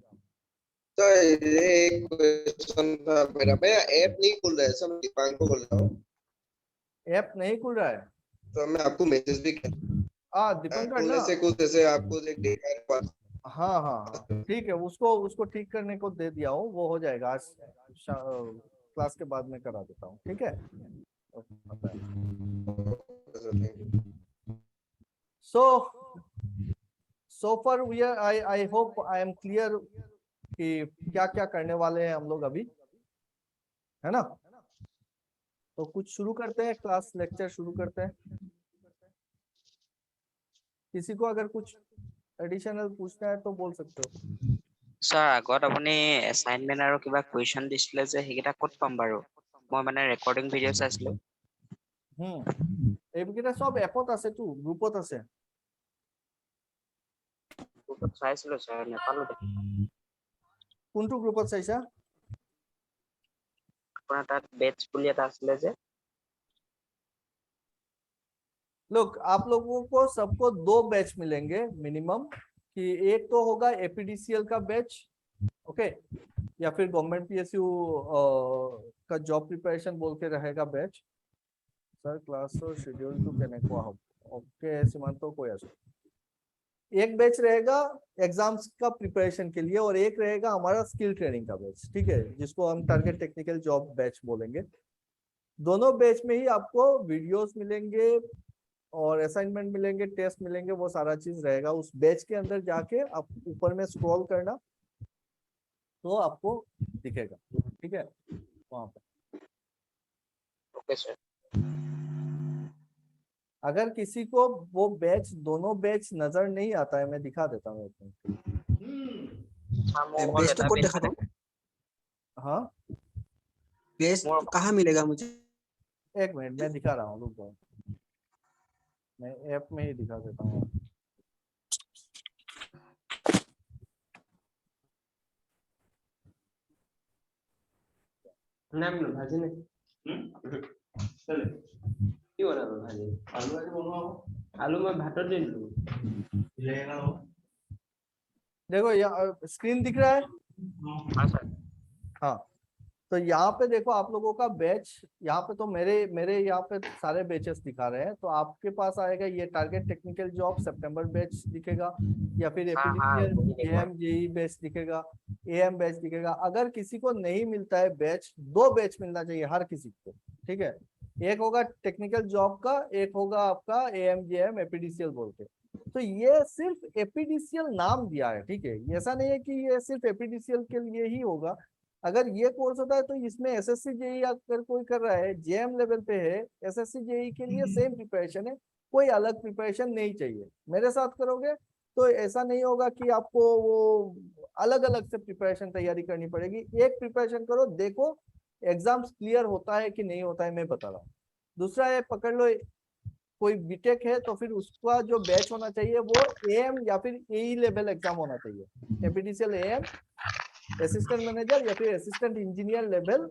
E: तो ये एक क्वेश्चन था मेरा ऐप नहीं खुल रहा है सर, मैं दीपांक को बोल रहा हूँ।
A: ऐप नहीं खुल रहा है?
E: तो मैं आपको मैसेज भी कर
A: दीपंकर
E: खुलने
A: ना,
E: से कुछ जैसे आपको एक
A: हाँ हाँ हाँ ठीक है, उसको ठीक करने को दे दिया हूँ, वो हो जाएगा आज क्लास के बाद में करा देता हूँ, ठीक है। so far we are I hope I am clear कि क्या क्या करने वाले हैं हम लोग अभी, है ना। तो कुछ शुरू करते हैं, क्लास लेक्चर शुरू करते हैं। किसी को अगर कुछ एडिशनल पूछना है तो बोल सकते हो।
G: স্যার আগত আপুনি এছাইনমেন্ট আৰু কিবা কুৱেশ্যন দিছিলে যে সেইকেইটা ক'ত পাম বাৰু? মই মানে ৰেকৰ্ডিং ভিডিঅ' চাইছিলো।
A: এইকেইটা সব এপত আছে, তো গ্ৰুপত আছে।
G: গ্ৰুপত চাইছিলো স্যাৰ, নেপালো দেখোন।
A: কোনটো গ্ৰুপত চাইছা?
G: আপোনাৰ তাত বেটছ বুলি এটা আছিলে যে।
A: लोग आप लोगों को सबको 2 बैच मिलेंगे मिनिमम, कि एक तो होगा एपीडीसीएल का बैच, ओके, या फिर गवर्नमेंट पीएसयू का जॉब प्रिपरेशन बोल के रहेगा batch. Sir class schedule to connect okay Simanto कोई ऐसा। एक बैच रहेगा एग्जाम्स का प्रिपरेशन के लिए और एक रहेगा हमारा स्किल ट्रेनिंग का बैच, ठीक है, जिसको हम टारगेट टेक्निकल जॉब बैच बोलेंगे। दोनों बैच में ही आपको वीडियोस मिलेंगे और असाइनमेंट मिलेंगे, टेस्ट मिलेंगे, वो सारा चीज रहेगा। उस बैच के अंदर जाके आप ऊपर में स्क्रॉल करना तो आपको दिखेगा, ठीक है, वहां पे।
G: Okay sir.
A: अगर किसी को वो बैच, दोनों बैच नजर नहीं आता है, मैं दिखा देता हूँ।
F: बेस्ट कोड देखा था।
A: हाँ
F: बेस्ट कहाँ मिलेगा मुझे?
A: एक मिनट मैं दिखा रहा हूँ, रुक जाओ, मैं ऐप में ही दिखा देता हूँ।
H: भाजी ने কি বনাবো ভাজি? আলু मैं भात दे दूं।
A: देखो यहाँ स्क्रीन दिख रहा है?
G: हाँ सर।
A: हाँ, तो यहाँ पे देखो आप लोगों का बैच, यहाँ पे तो मेरे यहाँ पे सारे बैचेस दिखा रहे हैं। तो आपके पास आएगा ये टारगेट टेक्निकल जॉब सितंबर बैच दिखेगा, या फिर एएम जेई बैच दिखेगा, एएम बैच दिखेगा। अगर किसी को नहीं मिलता है बैच, 2 बैच मिलना चाहिए हर किसी को, ठीक है। एक होगा टेक्निकल जॉब का, एक होगा आपका एएम जेएम एपीडीसीएल बोल के। तो ये सिर्फ एपीडीसीएल नाम दिया है, ठीक है, ऐसा नहीं है कि ये सिर्फ एपीडीसीएल के लिए ही होगा। अगर ये कोर्स होता है तो इसमें एसएससी जेई अगर कोई कर रहा है, जेएम लेवल पे है, एसएससी जेई के लिए सेम प्रिपरेशन है, कोई अलग प्रिपरेशन नहीं चाहिए। मेरे साथ करोगे तो ऐसा नहीं होगा कि आपको वो अलग अलग से प्रिपरेशन तैयारी करनी पड़ेगी। एक प्रिपरेशन करो, देखो एग्जाम्स क्लियर होता है कि नहीं होता है, मैं बता रहा हूँ। दूसरा है, पकड़ लो कोई बीटेक है तो फिर उसका जो बैच होना चाहिए वो एएम या फिर एई लेवल एग्जाम होना चाहिए। एपीडीसीएल एएम, असिस्टेंट मैनेजर या फिर असिस्टेंट इंजीनियर लेवल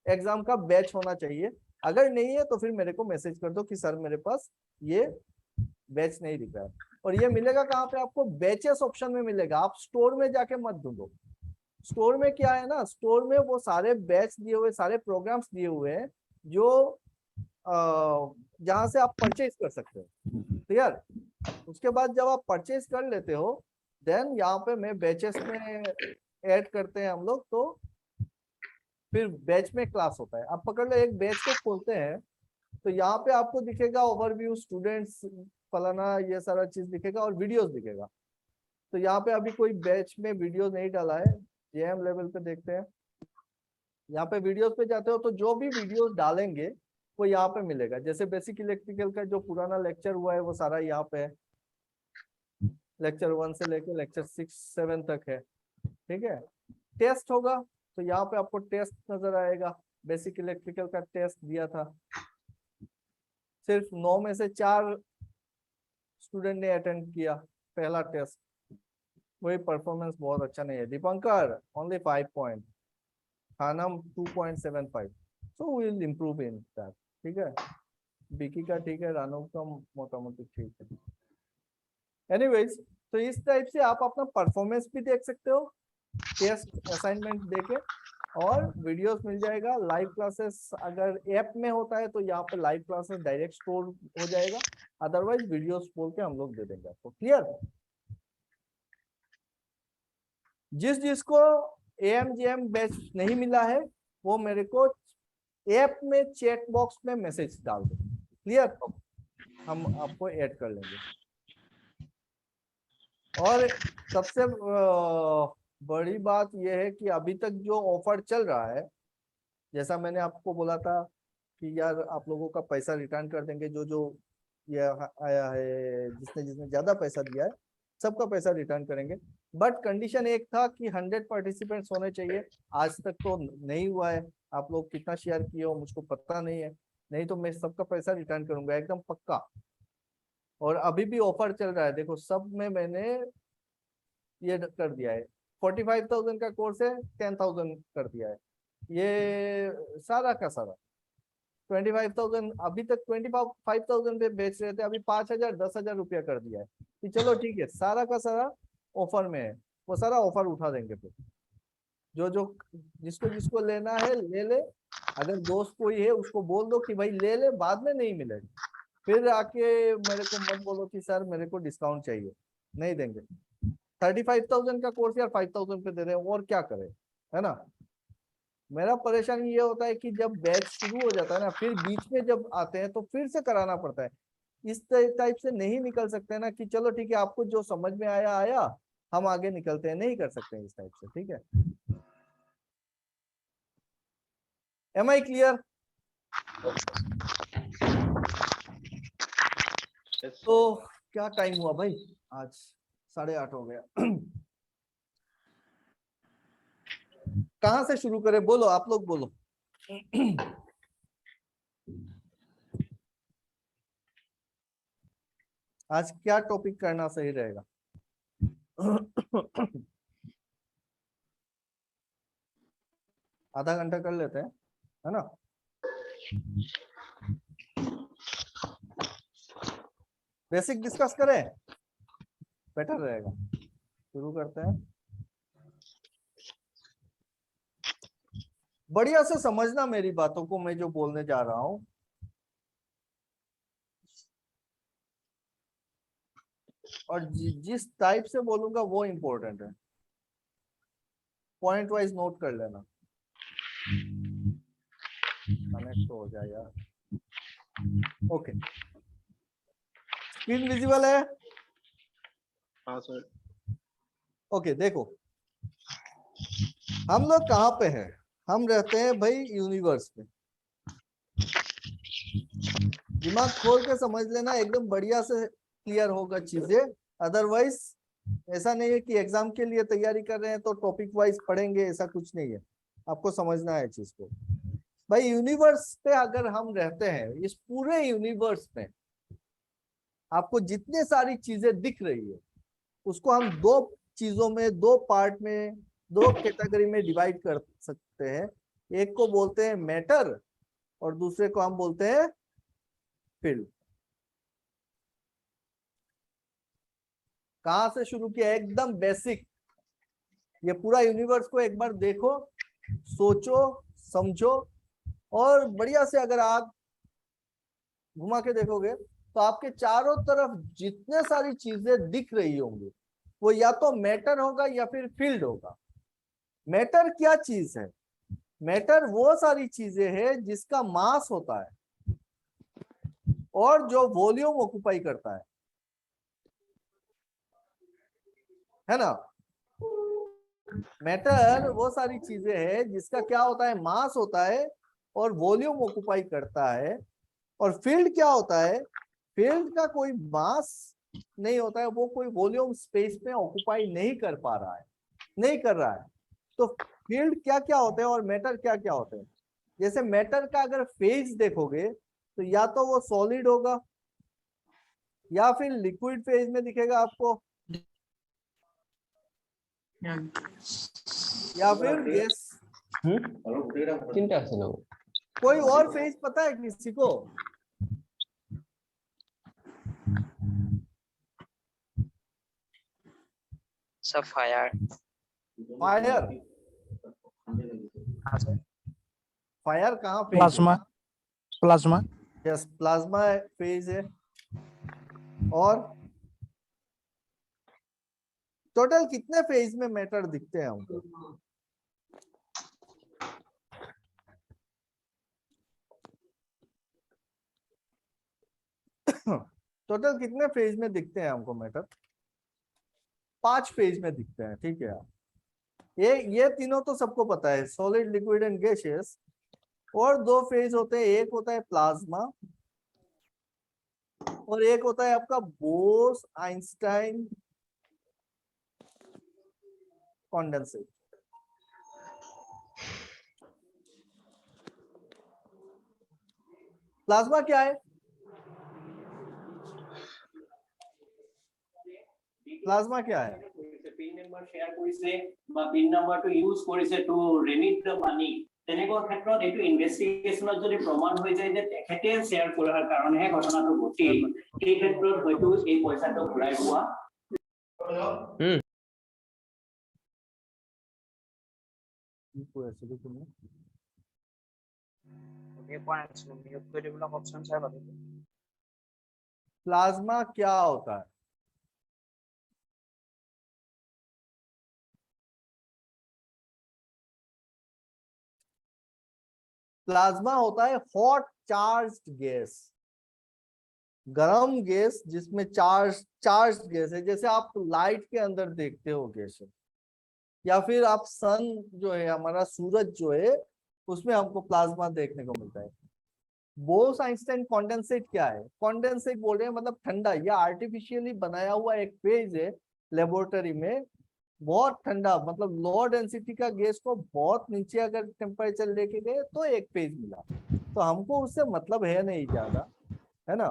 A: एग्जाम का बैच होना चाहिए। अगर नहीं है तो फिर मेरे को मैसेज कर दो कि सर मेरे पास ये बैच नहीं दिख रहा है। और ये मिलेगा कहाँ पे आपको? बैचेस ऑप्शन में मिलेगा। आप स्टोर में जाके मत ढूंढो। स्टोर में क्या है ना, स्टोर में वो सारे बैच दिए हुए, सारे प्रोग्राम्स दिए हुए हैं जो जहां से आप परचेज कर सकते हो, क्लियर। उसके बाद जब आप परचेज कर लेते हो, देन यहाँ पे मैं बैचेस में ऐड करते हैं हम लोग, तो फिर बैच में क्लास होता है। अब पकड़ लो एक बैच को खोलते हैं तो यहाँ पे आपको दिखेगा ओवरव्यू, स्टूडेंट्स, फलाना, ये सारा चीज दिखेगा और वीडियोस दिखेगा। तो यहाँ पे अभी कोई बैच में वीडियो नहीं डाला है, जेएम लेवल पे देखते हैं। यहाँ पे वीडियोस पे जाते हो तो जो भी वीडियोस डालेंगे वो यहाँ पे मिलेगा। जैसे बेसिक इलेक्ट्रिकल का जो पुराना लेक्चर हुआ है वो सारा यहाँ पे है, लेक्चर 1 से लेके लेक्चर 6-7 तक है, ठीक है। टेस्ट होगा तो यहाँ पे आपको टेस्ट नजर आएगा। बेसिक इलेक्ट्रिकल का टेस्ट दिया था, सिर्फ 9 में से 4 स्टूडेंट ने अटेंड किया पहला टेस्ट, वही परफॉर्मेंस बहुत अच्छा नहीं है। Dipankar only 5 point, Khanam 2.75, so we will improve in that. ठीक है, बिकी का ठीक है, रानो का मोटा मोटी ठीक है। एनीवेज, तो इस टाइप से आप अपना परफॉर्मेंस भी देख सकते हो टेस्ट असाइनमेंट देके, और वीडियोस मिल जाएगा। लाइव क्लासेस अगर ऐप में होता है तो यहाँ पे लाइव क्लासेस डायरेक्ट स्टोर हो जाएगा, अदरवाइज वीडियोस बोल के हम लोग दे देंगे आपको। क्लियर? जिसको AMGM बैच नहीं मिला है वो मेरे को ऐप में चैट बॉक्स में मैसेज डाल दो। क्लियर? हम आपको ऐड कर लेंगे। और सबसे बड़ी बात यह है कि अभी तक जो ऑफर चल रहा है, जैसा मैंने आपको बोला था कि यार आप लोगों का पैसा रिटर्न कर देंगे, जो ये आया है, जिसने ज्यादा पैसा दिया है सबका पैसा रिटर्न करेंगे। बट कंडीशन एक था कि 100 पार्टिसिपेंट्स होने चाहिए। आज तक तो नहीं हुआ है, आप लोग कितना शेयर किए हो मुझको पता नहीं है, नहीं तो मैं सबका पैसा रिटर्न करूंगा एकदम पक्का। और अभी भी ऑफर चल रहा है, देखो सब में मैंने ये कर दिया है। 45,000 का कोर्स है, 10,000 कर दिया है, ये सारा का सारा 25,000। अभी तक 25,000 पे बेच रहे थे, अभी 5,000 10,000 रुपया कर दिया है कि चलो ठीक है, सारा का सारा ऑफर में है, वो सारा ऑफर उठा देंगे। फिर जो जिसको लेना है ले ले, अगर दोस्त कोई है उसको बोल दो कि भाई ले ले, बाद में नहीं मिलेगा। फिर आके मेरे को मत बोलो कि सर मेरे को डिस्काउंट चाहिए, नहीं देंगे। 35,000 का कोर्स यार 5,000 पे दे रहे हैं, और क्या करें, है ना। मेरा परेशानी ये होता है कि जब बैच शुरू हो जाता है ना, फिर बीच में जब आते हैं तो फिर से कराना पड़ता है। इस टाइप से नहीं निकल सकते ना कि चलो ठीक है आपको जो समझ में आया आया, हम आगे निकलते हैं, नहीं कर सकते हैं इस टाइप से। ठीक है, एम आई क्लियर? तो क्या टाइम हुआ भाई, आज 8:30 हो गया। कहाँ से शुरू करें, बोलो आप लोग बोलो। आज क्या टॉपिक करना सही रहेगा? आधा घंटा कर लेते हैं, है ना। बेसिक डिस्कस करें, बेटर रहेगा। शुरू करते हैं। बढ़िया से समझना मेरी बातों को, मैं जो बोलने जा रहा हूं। और जिस टाइप से बोलूंगा वो इम्पोर्टेंट है, पॉइंट वाइज नोट कर लेना। कनेक्ट तो हो जाए यार। ओके, स्क्रीन विजिबल है?
D: हाँ सर।
A: ओके, देखो हम लोग कहाँ पे हैं, हम रहते हैं भाई यूनिवर्स में। दिमाग खोल के समझ लेना, एकदम बढ़िया से क्लियर होगा चीजें। अदरवाइज ऐसा नहीं है कि एग्जाम के लिए तैयारी कर रहे हैं तो टॉपिक वाइज पढ़ेंगे, ऐसा कुछ नहीं है। आपको समझना है चीज को। भाई यूनिवर्स पे अगर हम रहते हैं, इस पूरे यूनिवर्स में आपको जितने सारी चीजें दिख रही है उसको हम दो चीजों में, दो पार्ट में, दो कैटेगरी में डिवाइड कर सकते हैं। एक को बोलते हैं मैटर और दूसरे को हम बोलते हैं फील्ड। कहां से शुरू किया, एकदम बेसिक। ये पूरा यूनिवर्स को एक बार देखो, सोचो, समझो, और बढ़िया से अगर आप घुमा के देखोगे तो आपके चारों तरफ जितने सारी चीजें दिख रही होंगी वो या तो मैटर होगा या फिर फील्ड होगा। मैटर क्या चीज है? मैटर वो सारी चीजें हैं जिसका मास होता है और जो वॉल्यूम ऑक्युपाई करता है ना। मैटर वो सारी चीजें हैं जिसका क्या होता है, मास होता है और वॉल्यूम ऑक्युपाई करता है। और फील्ड क्या होता है? फील्ड का कोई मास नहीं होता है, वो कोई वॉल्यूम स्पेस में ऑक्युपाई नहीं कर पा रहा है, नहीं कर रहा है। तो फील्ड क्या क्या होते हैं और मैटर क्या क्या होते हैं? जैसे मैटर का अगर फेज देखोगे तो या तो वो सॉलिड होगा या फिर लिक्विड फेज में दिखेगा आपको, या फिर गैस
H: তিনটা আছে না
A: कोई और फेज पता है किसी को?
G: सर फायर
A: फायर,
G: हाँ सर
A: फायर कहाँ phase?
I: Plasma, plasma,
A: yes, plasma phase है। और टोटल कितने फेज में मैटर दिखते हैं हमको? टोटल कितने फेज में दिखते हैं हमको मैटर? 5 फेज में दिखते हैं, ठीक है। ये तीनों तो सबको पता है, सॉलिड, लिक्विड एंड गैसियस। और 2 फेज होते हैं, एक होता है प्लाज्मा और एक होता है आपका बोस आइंस्टाइन कॉन्डेंसेट। प्लाज्मा क्या है? प्लाज्मा क्या है?
J: পিন নম্বৰ শেয়াৰ কৰিছে বা পিন নম্বৰটো ইউজ কৰিছে টু ৰিমিট দ্য মানি, তেনেকুৱা ক্ষেত্ৰত এইটো ইনভেষ্টিগেশ্যনত যদি প্ৰমাণ হৈ যায় যে তেখেতে শেয়াৰ কৰাৰ কাৰণেহে ঘটনাটো ঘটিল, এই ক্ষেত্ৰত হয়তো এই পইচাটো ঘূৰাই পোৱা
G: म्यूट कर दिबला ऑप्शन सर बता दो।
A: प्लाज्मा क्या होता है? प्लाज्मा होता है हॉट चार्ज्ड गैस, गरम गैस जिसमें चार्ज्ड गैस है। जैसे आप लाइट के अंदर देखते हो गैस, या फिर आप सन जो है, हमारा सूरज जो है, उसमें हमको प्लाज्मा देखने को मिलता है। बोस आइंस्टाइन कॉन्डेंसेट क्या है? कॉन्डेंसेट बोल रहे हैं मतलब ठंडा, या आर्टिफिशियली बनाया हुआ एक फेज है लेबोरेटरी में, बहुत ठंडा, मतलब लो डेंसिटी का गैस को बहुत नीचे अगर टेम्परेचर लेके गए तो एक फेज मिला। तो हमको उससे मतलब है नहीं ज्यादा, है ना।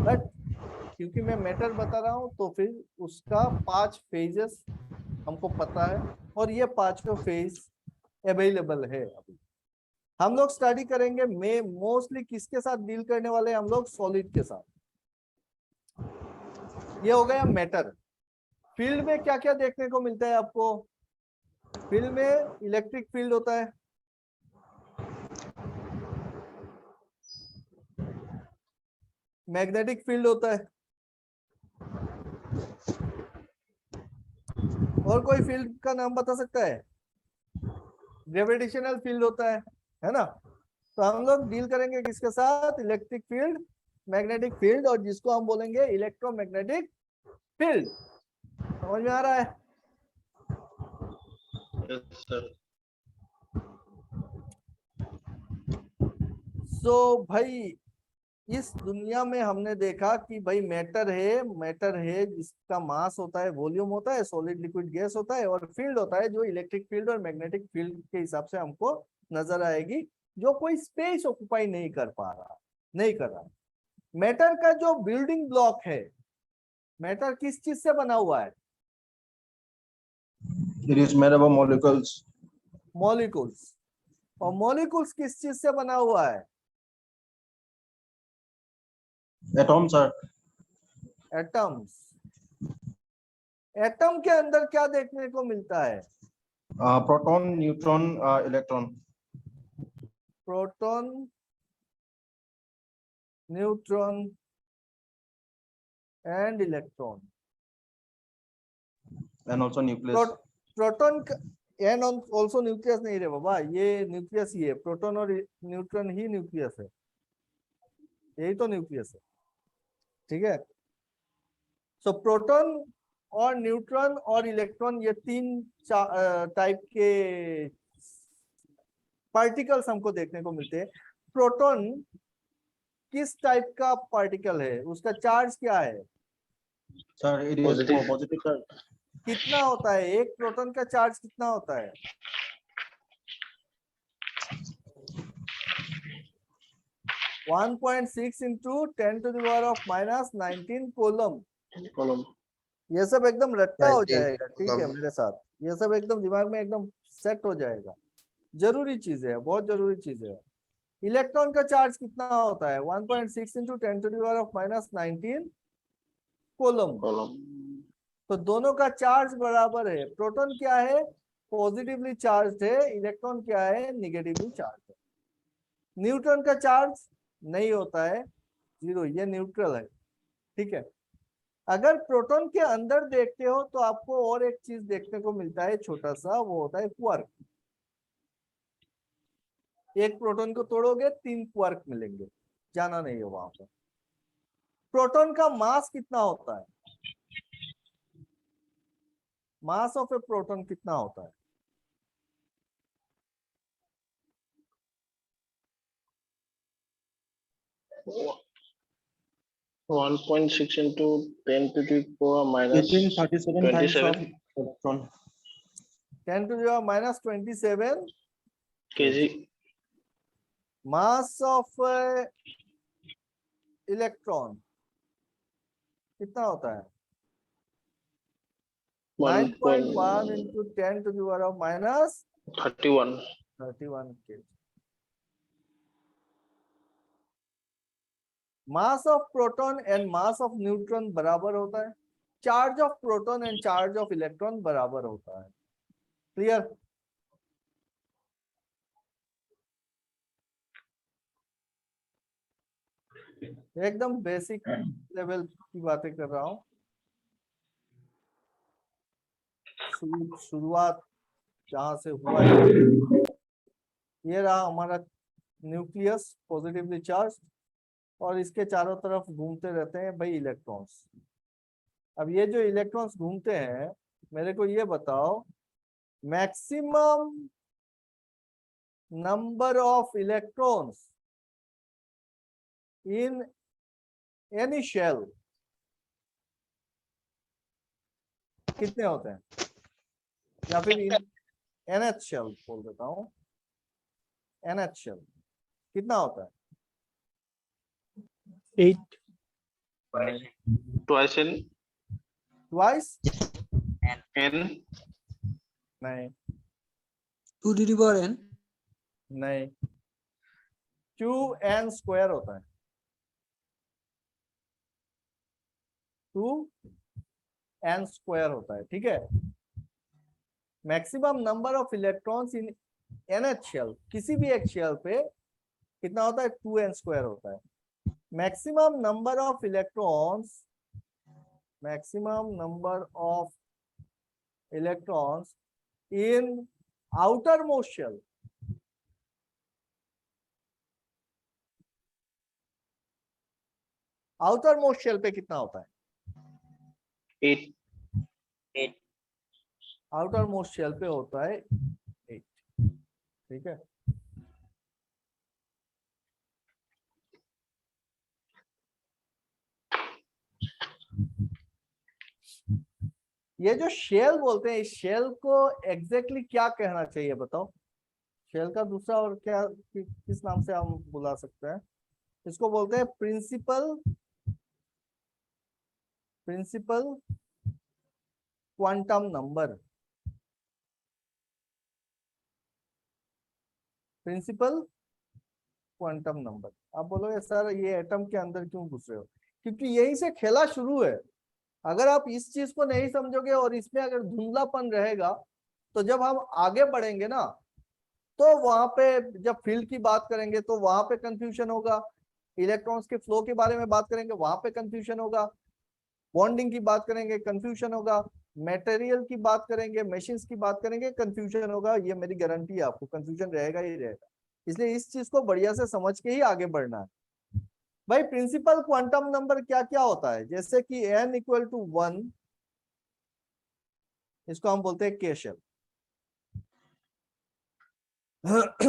A: बट क्योंकि मैं मैटर बता रहा हूँ तो फिर उसका 5 फेजेस हमको पता है, और ये 5 फेज अवेलेबल है। अभी हम लोग स्टडी करेंगे में मोस्टली किसके साथ डील करने वाले हैं हम लोग? सॉलिड के साथ। ये हो गया मैटर। फील्ड में क्या क्या देखने को मिलता है आपको? फील्ड में इलेक्ट्रिक फील्ड होता है, मैग्नेटिक फील्ड होता है, और कोई फील्ड का नाम बता सकता है? ग्रेविटेशनल फील्ड होता है ना। तो हम लोग डील करेंगे किसके साथ? इलेक्ट्रिक फील्ड, मैग्नेटिक फील्ड, और जिसको हम बोलेंगे इलेक्ट्रोमैग्नेटिक फील्ड। समझ में आ रहा है? सो भाई इस दुनिया में हमने देखा कि भाई मैटर है जिसका मास होता है, वॉल्यूम होता है, सॉलिड, लिक्विड, गैस होता है, और फील्ड होता है जो इलेक्ट्रिक फील्ड और मैग्नेटिक फील्ड के हिसाब से हमको नजर आएगी, जो कोई स्पेस ऑक्युपाई नहीं कर रहा। मैटर का जो बिल्डिंग ब्लॉक है, मैटर किस चीज से बना हुआ है?
K: It is made up of molecules.
A: Molecules. और मॉलिक्यूल्स किस चीज से बना हुआ है?
K: Atoms are
A: atoms. एटम के अंदर क्या देखने को मिलता है?
K: proton, neutron, electron.
A: Proton, neutron and electron,
K: And also nucleus.
A: Proton and also nucleus नहीं रे बाबा, ये न्यूक्लियस ही है। प्रोटॉन और न्यूट्रॉन ही न्यूक्लियस है, यही तो न्यूक्लियस है, ठीक है। सो प्रोटॉन और न्यूट्रॉन और इलेक्ट्रॉन, ये 3 टाइप के पार्टिकल्स हमको देखने को मिलते हैं। प्रोटॉन किस टाइप का पार्टिकल है? उसका चार्ज क्या है?
K: Sir, it is positive charge.
A: कितना होता है? एक प्रोटॉन का चार्ज कितना होता है? (1.6 into 10⁻⁻19 कूलम। ये सब एकदम रट्टा हो जाएगा, ठीक है मेरे साथ, ये सब एकदम दिमाग में एकदम सेट हो जाएगा। जरूरी चीज है, बहुत जरूरी चीज है। इलेक्ट्रॉन का चार्ज कितना होता है? 1.6 इंटू 10⁻⁻19 कोलम। तो दोनों का चार्ज बराबर है। प्रोटॉन क्या है? पॉजिटिवली चार्ज है। इलेक्ट्रॉन क्या है? निगेटिवली चार्ज है। न्यूट्रॉन का चार्ज नहीं होता है, 0, ये न्यूट्रल है, ठीक है। अगर प्रोटॉन के अंदर देखते हो तो आपको और एक चीज देखने को मिलता है छोटा सा, वो होता है क्वार्क। एक प्रोटॉन को तोड़ोगे 3 क्वार्क मिलेंगे, जाना नहीं है वहां पर। प्रोटॉन का मास कितना होता है? मास ऑफ ए प्रोटॉन कितना होता है?
H: Oh, 1.6 into 10⁻⁻27
K: Between 37 times of electron.
A: 10⁻⁻27
H: kg.
A: Mass of electron कितना होता है? 9.1 into 10⁻⁻31 kg। Mass of proton and mass of neutron बराबर होता है। Charge of proton and charge of electron बराबर होता है। क्लियर? एकदम बेसिक लेवल की बातें कर रहा हूं। शुरुआत जहां से हुआ, ये रहा हमारा न्यूक्लियस पॉजिटिवली चार्ज, और इसके चारों तरफ घूमते रहते हैं भाई इलेक्ट्रॉन्स। अब ये जो इलेक्ट्रॉन्स घूमते हैं, मेरे को ये बताओ, maximum number of electrons in any shell कितने होते हैं? या फिर एनएच शेल बोल देता हूं, एनएच शेल कितना होता है?
I: 8
H: Twice n.
A: ट्वाइस?
H: N.
A: नहीं
F: 2 to the power n।
A: नहीं, 2n स्क्वायर होता है। 2n स्क्वायर होता है, ठीक है। Maximum number of electrons in nth shell, किसी भी एक शेल पे कितना होता है? 2n स्क्वायर होता है। Maximum number of electrons, maximum number of electrons in outer most shell, outer most shell पे कितना होता है?
H: 8.
A: आउटर मोस्ट शेल पे होता है 8, ठीक है। ये जो शेल बोलते हैं, इस शेल को एग्जैक्टली क्या कहना चाहिए बताओ? शेल का दूसरा और क्या, किस नाम से हम बुला सकते हैं इसको? बोलते हैं principal, principal quantum number, principal quantum number. आप बोलोगे सर ये एटम के अंदर क्यों घुस रहे हो? क्योंकि यहीं से खेला शुरू है। अगर आप इस चीज को नहीं समझोगे और इसमें अगर धुंधलापन रहेगा, तो जब हम आगे बढ़ेंगे ना, तो वहां पे जब फील्ड की बात करेंगे तो वहां पे कंफ्यूजन होगा, इलेक्ट्रॉन्स के फ्लो के बारे में बात करेंगे वहां पे कंफ्यूजन होगा, बॉन्डिंग की बात करेंगे कंफ्यूजन होगा, मटेरियल की बात करेंगे, मशीन्स की बात करेंगे, कंफ्यूजन होगा। ये मेरी गारंटी है, आपको कंफ्यूजन रहेगा ही रहेगा। इसलिए इस चीज को बढ़िया से समझ के ही आगे बढ़ना है। भाई प्रिंसिपल क्वांटम नंबर क्या क्या होता है? जैसे कि n इक्वल टू 1, इसको हम बोलते हैं के शेल।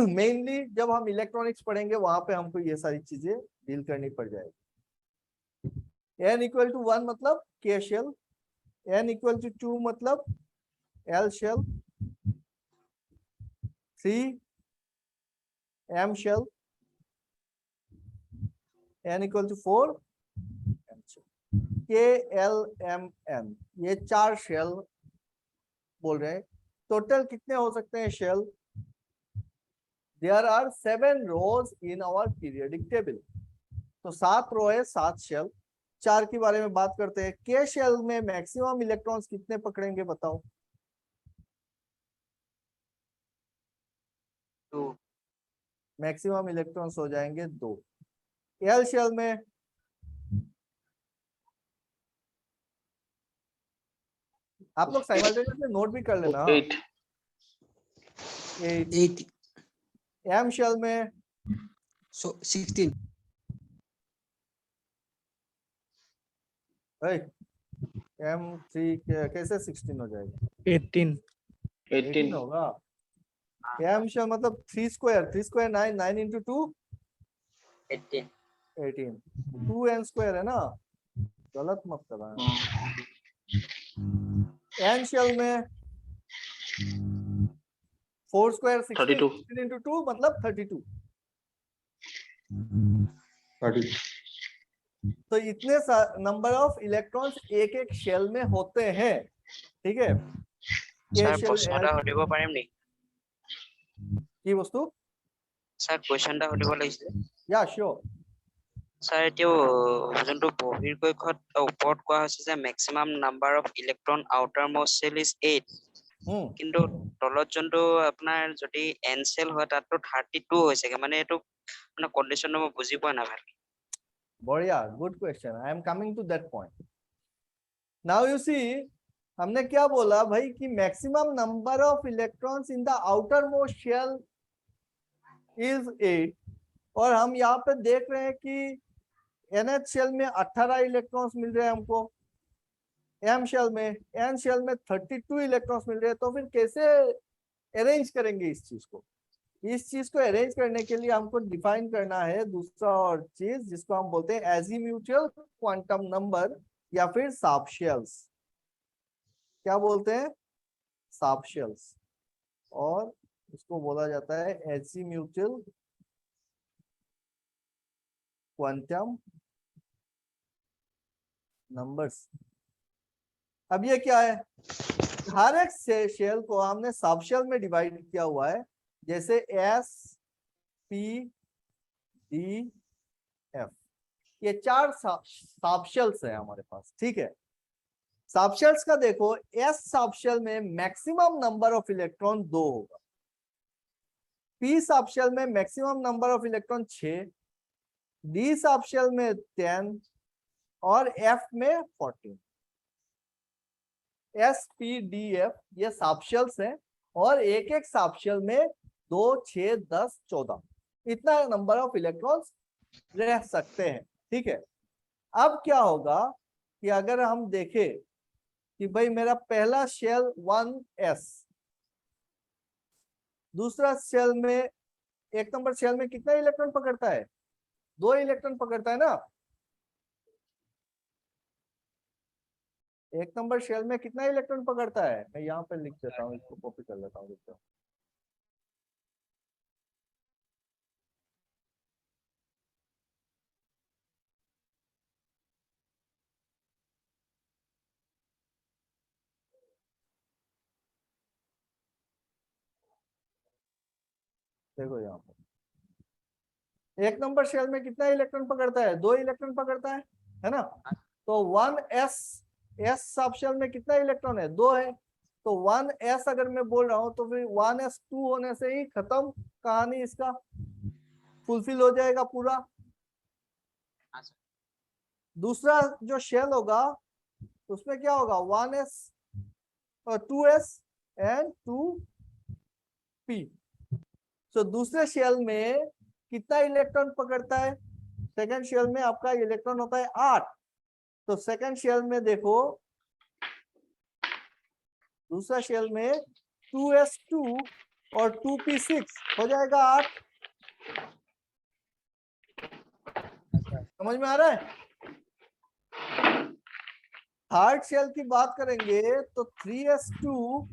A: मेनली जब हम इलेक्ट्रॉनिक्स पढ़ेंगे वहां पे हमको ये सारी चीजें डील करनी पड़ जाएगी। n इक्वल टू 1 मतलब के शेल, n इक्वल टू 2 मतलब L shell, 3 m shell, n equal to 4 के एल एम एन, ये 4 शेल बोल रहे हैं। टोटल कितने हो सकते हैं shell? There are 7 rows in our periodic table. तो 7 रो है, 7 शेल। 4 के बारे में बात करते हैं। के शेल में मैक्सिमम इलेक्ट्रॉन्स कितने पकड़ेंगे बताओ?
G: 2
A: मैक्सिमम इलेक्ट्रॉन्स हो जाएंगे 2। एल शेल में आप लोग साइमल्टेनियसली नोट भी कर लेना।
H: 8
A: 8। एम शेल में
F: 16।
A: M3 कैसे 16 हो जाएगा?
I: 18
A: 18 होगा। एम शेल मतलब 3 स्क्वायर 9, 9 into 2
G: 18
A: 18, 2n स्क्वायर है ना, गलत मत करना। एन शेल में 4 स्क्वायर 16 into 2 मतलब 32। तो इतने नंबर ऑफ इलेक्ट्रॉन्स एक एक शेल में होते हैं, ठीक है।
G: স্যার প্রশ্নটা সুধিব পাৰিম নেকি?
A: কি বস্তু?
G: স্যার কোৱেশ্চনটা সুধিব লাগিছিলে।
A: Yeah sure.
G: স্যার এতিয়াও যোনটো বহিৰ্কক্ষত ওপৰত কোৱা হৈছে যে maximum number of electron outer most shell is 8, কিন্তু তলত যোনটো আপোনাৰ যদি এন সেল হয় তাততো 32 হৈছেগে, মানে এইটো মানে কন্ডিশনটো মই বুজি পোৱা নাই ভালকে।
A: बढ़िया, good question. I am coming to that point. Now you see, हमने क्या बोला भाई कि maximum number of electrons in the outer most shell is 8, और हम यहाँ पे देख रहे हैं कि NH शेल में 18 इलेक्ट्रॉन्स मिल रहे हैं हमको, M शेल में, N शेल में 32 इलेक्ट्रॉन्स मिल रहे हैं। तो फिर कैसे अरेंज करेंगे इस चीज को? इस चीज को अरेंज करने के लिए हमको डिफाइन करना है दूसरा और चीज, जिसको हम बोलते हैं एजीम्यूचुअल क्वांटम नंबर या फिर साब्शेल्स। क्या बोलते हैं? साब्शेल्स। और इसको बोला जाता है एजीम्यूचुअल क्वांटम नंबर्स। अब ये क्या है? हर एक शेल को हमने साब्शेल में डिवाइड किया हुआ है, जैसे S, P, D, F, ये 4 साब्शेल्स है हमारे पास, ठीक है। साब्शेल्स का देखो, S साब्शेल में मैक्सिमम नंबर ऑफ इलेक्ट्रॉन 2 होगा, P साब्शेल में maximum number of electron 6, D साब्शेल में 10 और F में 14। S, P, D, F ये साब्शेल्स हैं, और एक एक साब्शेल में 2, 6, 10, 14 इतना नंबर ऑफ इलेक्ट्रॉन्स रह सकते हैं, ठीक है। अब क्या होगा कि अगर हम देखें कि भाई मेरा पहला शेल 1s, दूसरा शेल में, एक नंबर शेल में कितना इलेक्ट्रॉन पकड़ता है? 2 इलेक्ट्रॉन पकड़ता है ना। एक नंबर शेल में कितना इलेक्ट्रॉन पकड़ता है? मैं यहाँ पे लिख देता हूँ, इसको कॉपी कर लेता हूँ, देखते हो। देखो यहाँ पर एक नंबर शेल में कितना इलेक्ट्रॉन पकड़ता है? 2 इलेक्ट्रॉन पकड़ता है ना। तो 1s, s सब शेल में कितना इलेक्ट्रॉन है? 2 है। तो 1s अगर मैं बोल रहा हूँ तो फिर 1s2 होने से ही खत्म कहानी, इसका फुलफिल हो जाएगा पूरा। दूसरा जो शेल होगा उसमें क्या होगा? 1s और 2s एंड 2p। तो दूसरे शेल में कितना इलेक्ट्रॉन पकड़ता है? सेकंड शेल में आपका इलेक्ट्रॉन होता है 8। तो सेकंड शेल में देखो, दूसरा शेल में 2s2 और 2p6 हो जाएगा 8। समझ में आ रहा है? थर्ड शेल की बात करेंगे तो 3s2,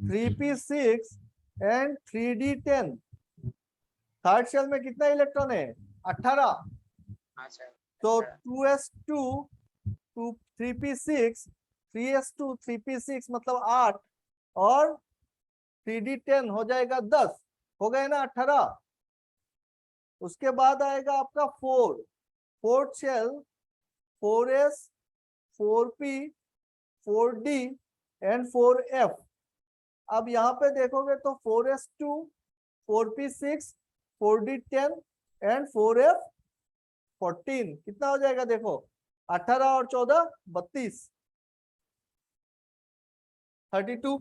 A: 3p6 and 3d10। Third shell में कितना इलेक्ट्रॉन है? 18। तो 2s2, 3p6, 3s2, 3p6 मतलब 8 और 3d10 हो जाएगा 10। हो गए ना 18। उसके बाद आएगा आपका 4, fourth shell 4s 4p 4d and 4f। अब यहाँ पे देखोगे तो 4s2 4p6 4d 10 and 4f 14 कितना हो जाएगा देखो 18 और 14 32 32।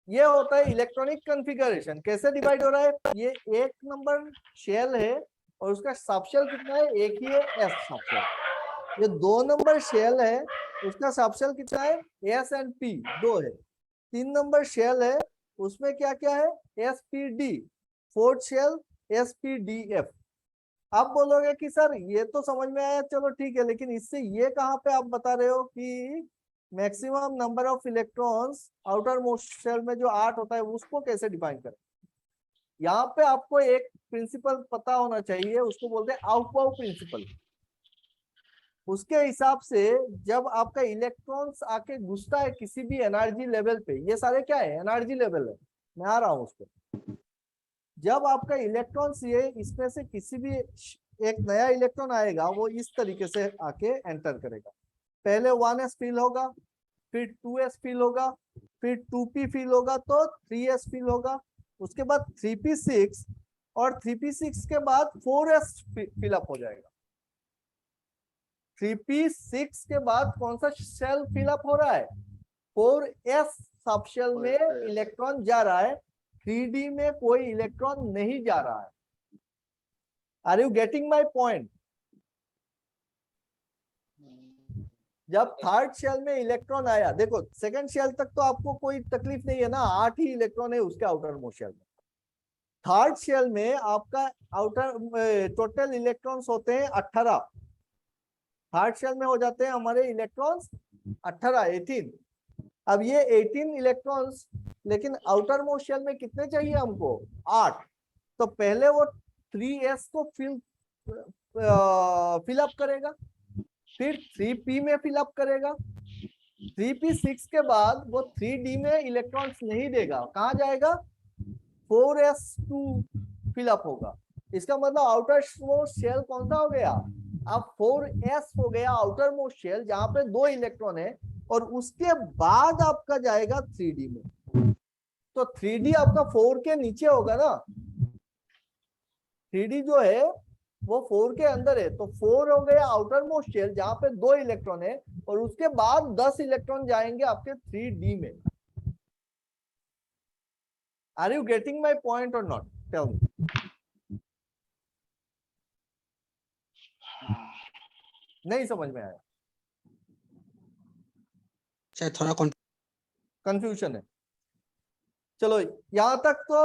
A: ये होता है इलेक्ट्रॉनिक कॉन्फ़िगरेशन। कैसे डिवाइड हो रहा है, ये 1 नंबर शेल है और उसका सबशेल कितना है, एक ही है एस सबशेल। ये 2 नंबर शेल है, उसका सबशेल कितना है, एस एंड पी 2 है। 3 नंबर शेल है, उसमें क्या क्या है, S P D. 4th shell S P D F. आप बोलोगे कि सर ये तो समझ में आया, चलो ठीक है, लेकिन इससे ये कहाँ पे आप बता रहे हो कि maximum number of electrons outer most shell में जो 8 होता है उसको कैसे डिफाइन करें। यहाँ पे आपको एक प्रिंसिपल पता होना चाहिए, उसको बोलते हैं आउटबाउ प्रिंसिपल। उसके हिसाब से जब आपका इलेक्ट्रॉन्स आके घुसता है किसी भी एनर्जी लेवल पे, ये सारे क्या है, एनर्जी लेवल है, मैं आ रहा हूँ उस पर। जब आपका इलेक्ट्रॉन्स ये इसमें से किसी भी एक नया इलेक्ट्रॉन आएगा, वो इस तरीके से आके एंटर करेगा। पहले 1s फिल होगा, फिर 2s फिल होगा, फिर 2p फिल होगा तो 3s फिल होगा, उसके बाद 3p6 और 3p6 के बाद 4s फिलअप हो जाएगा। 3p6 के बाद कौन सा शेल फिलअप हो रहा है, 4s सब शेल में इलेक्ट्रॉन जा रहा है, 3d में कोई इलेक्ट्रॉन नहीं जा रहा है। Are you getting my point. जब 3rd शेल में इलेक्ट्रॉन आया, देखो 2nd शेल तक तो आपको कोई तकलीफ नहीं है ना, 8 ही इलेक्ट्रॉन है उसके आउटर मोस्ट शेल में। 3rd शेल में आपका आउटर टोटल इलेक्ट्रॉन्स होते हैं 18। 3rd शेल में हो जाते हैं हमारे इलेक्ट्रॉन्स 18 18। अब ये 18 इलेक्ट्रॉन्स, लेकिन आउटर मोस्ट शेल में कितने चाहिए हमको, 8। तो पहले वो 3s को फिलअप करेगा, फिर 3p में फिलअप करेगा, 3p6 के बाद वो 3d में इलेक्ट्रॉन्स नहीं देगा, कहाँ जाएगा, 4s2 फिलअप होगा। इसका मतलब आउटर मोस्ट शेल कौन सा हो गया, अब 4s हो गया आउटर मोस्ट शेल, जहां पे 2 इलेक्ट्रॉन है, और उसके बाद आपका जाएगा 3d में। तो 3d आपका 4 के नीचे होगा ना, 3d जो है वो 4 के अंदर है, तो 4 हो गया आउटर मोस्ट शेल जहां पे 2 इलेक्ट्रॉन है, और उसके बाद 10 इलेक्ट्रॉन जाएंगे आपके 3d में। Are you getting my point और नॉट, टेल मी। नहीं समझ में आया,
F: शायद थोड़ा
A: कंफ्यूजन है। चलो यहां तक तो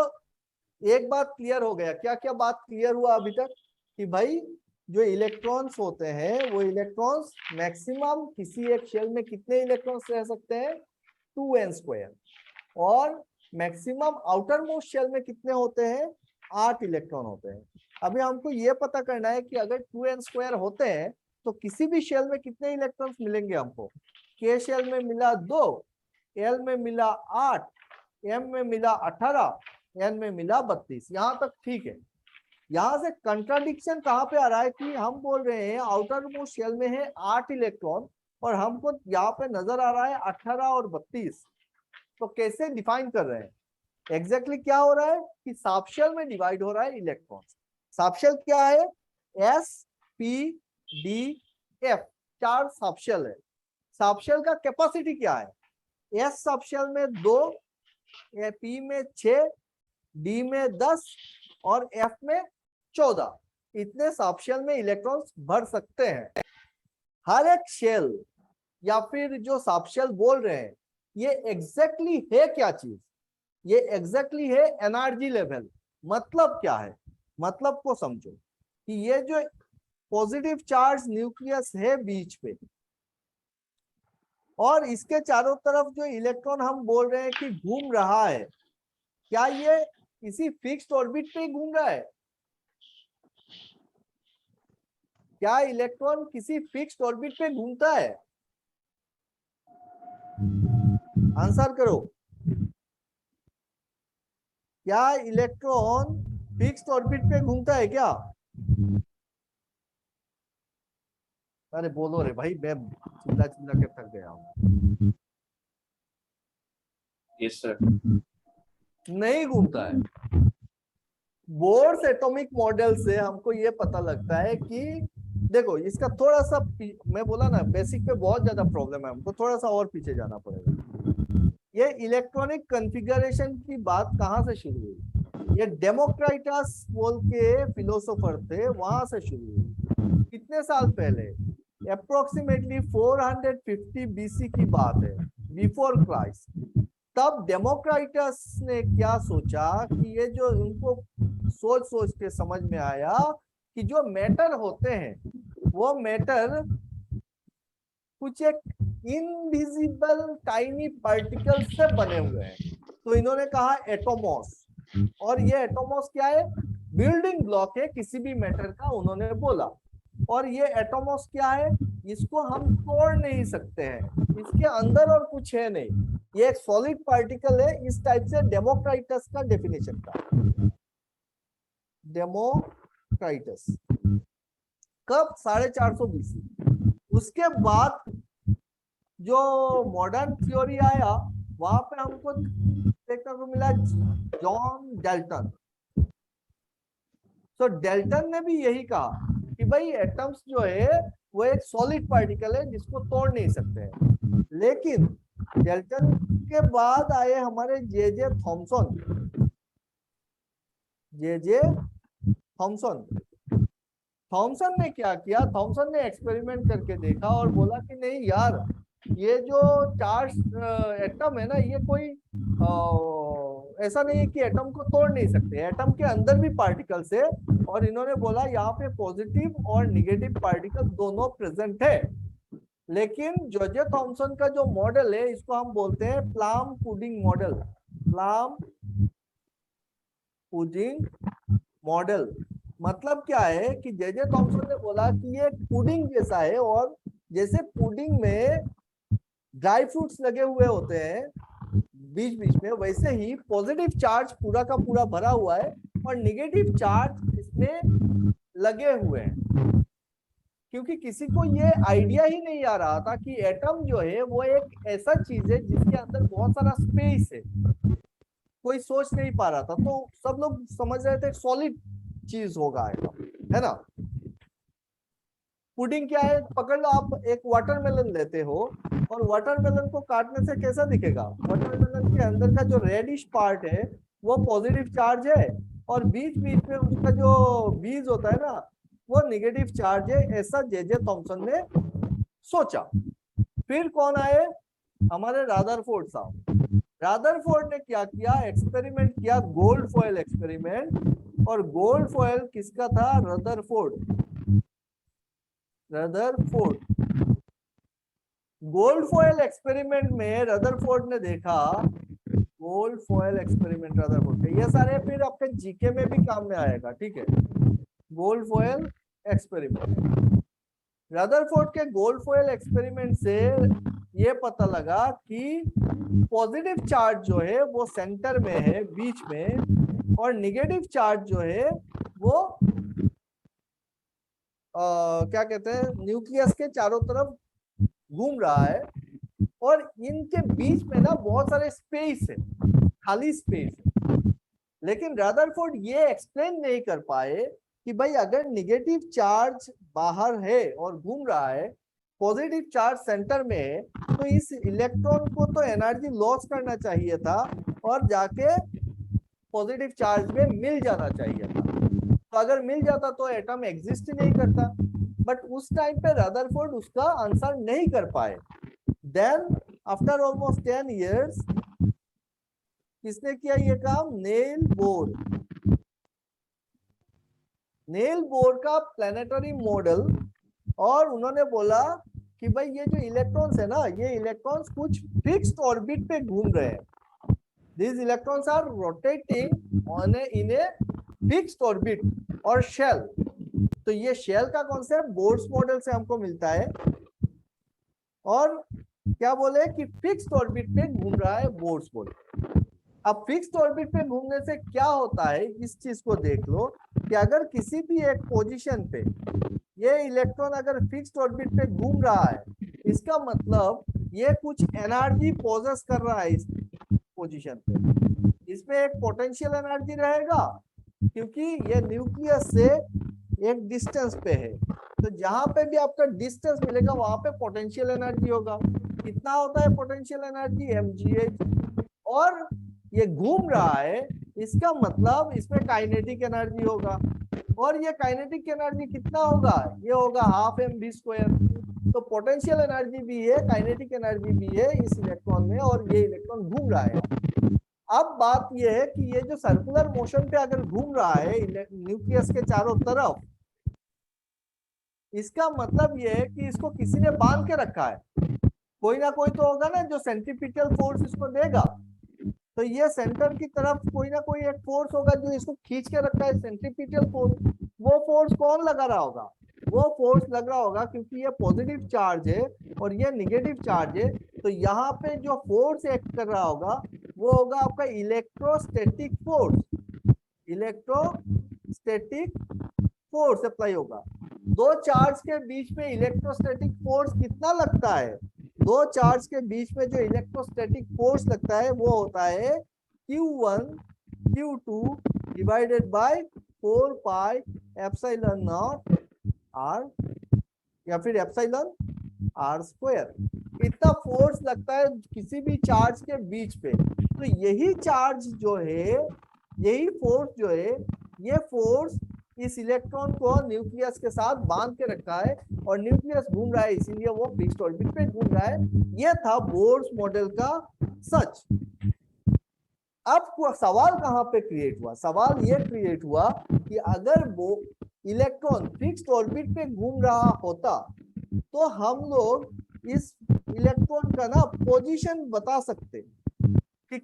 A: एक बात क्लियर हो गया। क्या क्या बात क्लियर हुआ अभी तक, कि भाई जो इलेक्ट्रॉन्स होते हैं वो इलेक्ट्रॉन्स मैक्सिमम किसी एक शेल में कितने इलेक्ट्रॉन्स रह सकते हैं, 2n², और मैक्सिमम आउटर मोस्ट शेल में कितने होते हैं, 8 इलेक्ट्रॉन होते हैं। अभी हमको ये पता करना है कि अगर 2n² होते हैं तो किसी भी शेल में कितने इलेक्ट्रॉन्स मिलेंगे हमको। के शेल में मिला 2, एल में मिला 8, एम में मिला 18, एन में मिला 32। यहां तक ठीक है। यहां से कंट्राडिक्शन कहां पे आ रहा है कि हम बोल रहे हैं आउटर मोस्ट शेल में है 8 इलेक्ट्रॉन, और हमको यहाँ पे नजर आ रहा है 18 और 32। तो कैसे डिफाइन कर रहे हैं, एग्जैक्टली क्या हो रहा है कि सब शेल में डिवाइड हो रहा है इलेक्ट्रॉन। सब शेल क्या है, एस पी डी एफ, 4 सब शेल है। सब शेल का कैपेसिटी क्या है, एस सब शेल में 2, पी में 6, डी में 10 और एफ में 14। इतने सब शेल में इलेक्ट्रॉन्स भर सकते हैं। हर एक शेल या फिर जो सब शेल बोल रहे हैं, ये एग्जैक्टली है क्या चीज, ये एग्जैक्टली है एनर्जी लेवल। मतलब क्या है, मतलब को समझो कि ये जो पॉजिटिव चार्ज न्यूक्लियस है बीच पे, और इसके चारों तरफ जो इलेक्ट्रॉन हम बोल रहे हैं कि घूम रहा है, क्या ये किसी फिक्स्ड ऑर्बिट पे घूम रहा है, क्या इलेक्ट्रॉन किसी फिक्स्ड ऑर्बिट पे घूमता है, आंसर करो। क्या इलेक्ट्रॉन फिक्स्ड ऑर्बिट पे घूमता है क्या? अरे बोलो रे भाई, मैं चिल्ला चिल्ला के थक गया हूँ।
J: Yes sir.
A: नहीं घूमता है। बोर्स एटॉमिक मॉडल से हमको ये पता लगता है कि देखो इसका थोड़ा सा, मैं बोला ना बेसिक पे बहुत ज्यादा प्रॉब्लम है, हमको थोड़ा सा और पीछे जाना पड़ेगा। ये इलेक्ट्रॉनिक कॉन्फ़िगरेशन की बात कहाँ से शुरू हुई? ये डेमोक्राइटस बोल के फिलोसोफर थे, वहां से शुरू हुई। कितने साल पहले? अप्रोक्सीमेटली 450 बीसी की बात है, बिफोर क्राइस्ट। तब डेमोक्राइटस ने क्या सोचा कि ये जो उनको सोच सोच के समझ में आया कि जो मैटर होते हैं वो मैटर कुछ एक इनविजिबल टाइनी पार्टिकल्स से बने हुए हैं। तो इन्होंने कहा एटोमॉस, और ये एटोमॉस क्या है? बिल्डिंग ब्लॉक है किसी भी मैटर का, उन्होंने बोला। और ये एटोमॉस क्या है? इसको हम तोड़ नहीं सकते हैं, इसके अंदर और कुछ है नहीं, ये एक सॉलिड पार्टिकल है। इस टाइप से डेमोक्राइटस का डेफिनेशन था। डेमोक्राइटस कब? 450 बीसी। उसके बाद जो मॉडर्न थ्योरी आया वहां पे हमको देखने को मिला जॉन डेल्टन। तो डेल्टन ने भी यही कहा कि भाई एटम्स जो है वो एक सॉलिड पार्टिकल है जिसको तोड़ नहीं सकते हैं। लेकिन डेल्टन के बाद आए हमारे जे थॉमसन। जे थॉमसन ने क्या किया? थॉमसन ने एक्सपेरिमेंट करके देखा और बोला कि नहीं यार, ये जो चार्ज एटम है ना, ये कोई ऐसा नहीं है कि एटम को तोड़ नहीं सकते, एटम के अंदर भी पार्टिकल्स है। और इन्होंने बोला यहाँ पे पॉजिटिव और निगेटिव पार्टिकल दोनों प्रेजेंट है। लेकिन जे थॉमसन का जो मॉडल है इसको हम बोलते हैं plum pudding model. Plum pudding model मतलब क्या है कि जे थॉमसन ने बोला कि ये पुडिंग जैसा है, और जैसे पुडिंग में ड्राई फ्रूट्स लगे हुए होते हैं बीच बीच में, वैसे ही पॉजिटिव चार्ज पूरा का पूरा भरा हुआ है और निगेटिव चार्ज इसमें लगे हुए हैं। क्योंकि किसी को ये आइडिया ही नहीं आ रहा था कि एटम जो है वो एक ऐसा चीज है जिसके अंदर बहुत सारा स्पेस है, कोई सोच नहीं पा रहा था। तो सब लोग समझ रहे थे सॉलिड चीज होगा एटम, है ना। पुडिंग क्या है? पकड़ लो, आप एक वाटरमेलन लेते हो और वाटरमेलन को काटने से कैसा दिखेगा? वाटरमेलन के अंदर का जो रेडिश पार्ट है वो पॉजिटिव चार्ज है, और बीच बीच में उसका जो बीज होता है ना वो निगेटिव चार्ज है। ऐसा जे थॉमसन ने सोचा। फिर कौन आए? हमारे रादरफोर्ड साहब। रादरफोर्ड ने क्या किया? एक्सपेरिमेंट किया, गोल्ड फॉयल एक्सपेरिमेंट। और गोल्ड फॉयल किसका था? रदरफोर्ड। गोल्ड फॉयल एक्सपेरिमेंट में रदरफोर्ड ने देखा, गोल्ड फॉयल एक्सपेरिमेंट रदरफोर्ड, ये सारे फिर आपके जीके में भी काम में आएगा, ठीक है। गोल्ड फॉयल एक्सपेरिमेंट, रदरफोर्ड के गोल्ड फॉयल एक्सपेरिमेंट से ये पता लगा कि पॉजिटिव चार्ज जो है वो सेंटर में है, बीच में, और निगेटिव चार्ज जो है वो क्या कहते हैं, न्यूक्लियस के चारों तरफ घूम रहा है। और इनके बीच में ना बहुत सारे स्पेस है, खाली स्पेस है। लेकिन रदरफोर्ड ये एक्सप्लेन नहीं कर पाए कि भाई अगर निगेटिव चार्ज बाहर है और घूम रहा है, पॉजिटिव चार्ज सेंटर में है, तो इस इलेक्ट्रॉन को तो एनर्जी लॉस करना चाहिए था और जाके पॉजिटिव चार्ज में मिल जाना चाहिए था। तो अगर मिल जाता तो एटम एग्जिस्ट ही नहीं करता। बट उस टाइम पे रदरफोर्ड उसका आंसर नहीं कर पाए। देन आफ्टर ऑलमोस्ट 10 years किसने किया ये काम? Nail bore. नेल बोर का प्लैनेटरी मॉडल। और उन्होंने बोला कि भाई ये जो इलेक्ट्रॉन्स है ना, ये इलेक्ट्रॉन्स कुछ फिक्स्ड ऑर्बिट पे घूम रहे हैं। These electrons are rotating on in a fixed orbit और शेल। तो ये शेल का कॉन्सेप्ट बोर्स मॉडल से हमको मिलता है। और क्या बोले कि फिक्स्ड ऑर्बिट पे घूम रहा है, बोर्स बोले। अब फिक्स्ड ऑर्बिट पे घूमने से क्या होता है, इस चीज को देख लो कि अगर किसी भी एक पोजीशन पे ये इलेक्ट्रॉन अगर फिक्स्ड ऑर्बिट पे घूम रहा है, इसका मतलब ये कुछ एनर्जी पोजेस कर रहा है इस पोजीशन पे। इसमें एक पोटेंशियल एनर्जी रहेगा क्योंकि ये न्यूक्लियस से एक डिस्टेंस पे है, तो जहां पे भी आपका डिस्टेंस मिलेगा वहां पे पोटेंशियल एनर्जी होगा। कितना होता है पोटेंशियल एनर्जी, mgh। और ये घूम रहा है, इसका मतलब इसमें काइनेटिक एनर्जी होगा, और ये काइनेटिक एनर्जी कितना होगा, ये होगा हाफ mv²। तो पोटेंशियल एनर्जी भी है, काइनेटिक एनर्जी भी है इस इलेक्ट्रॉन में, और ये इलेक्ट्रॉन घूम रहा है। अब बात ये है कि ये जो सर्कुलर मोशन पे अगर घूम रहा है न्यूक्लियस के चारों तरफ, इसका मतलब ये है कि इसको किसी ने बांध के रखा है। कोई ना कोई तो होगा ना जो सेंट्रीपिटल फोर्स इसको देगा, तो ये सेंटर की तरफ कोई ना कोई एक फोर्स होगा जो इसको खींच के रखा है, सेंट्रीपिटल फोर्स। वो फोर्स कौन लगा रहा होगा, वो फोर्स लग रहा होगा क्योंकि ये पॉजिटिव चार्ज है और ये निगेटिव चार्ज है, तो यहाँ पे जो फोर्स एक्ट कर रहा होगा वो होगा आपका electrostatic force. Electrostatic force apply होगा। दो चार्ज के बीच में इलेक्ट्रोस्टैटिक फोर्स कितना लगता है, दो चार्ज के बीच में जो इलेक्ट्रोस्टैटिक फोर्स लगता है वो होता है Q1 Q2 divided by 4 pi epsilon not r या फिर एप्सिलॉन r²। इतना फोर्स लगता है किसी भी चार्ज के बीच पे। तो यही चार्ज जो है, यही फोर्स जो है, ये फोर्स इस इलेक्ट्रॉन को न्यूक्लियस के साथ बांध के रखा है, और न्यूक्लियस घूम रहा है इसीलिए वो फिक्स्ड ऑर्बिट पे घूम रहा है। ये था बोर्स मॉडल का सच। अब सवाल कहां पे क्रिएट हुआ, सवाल ये क्रिएट हुआ कि अगर वो इलेक्ट्रॉन फिक्स्ड ऑर्बिट पे घूम रहा होता तो हम लोग इस इलेक्ट्रॉन का ना पोजीशन बता सकते कि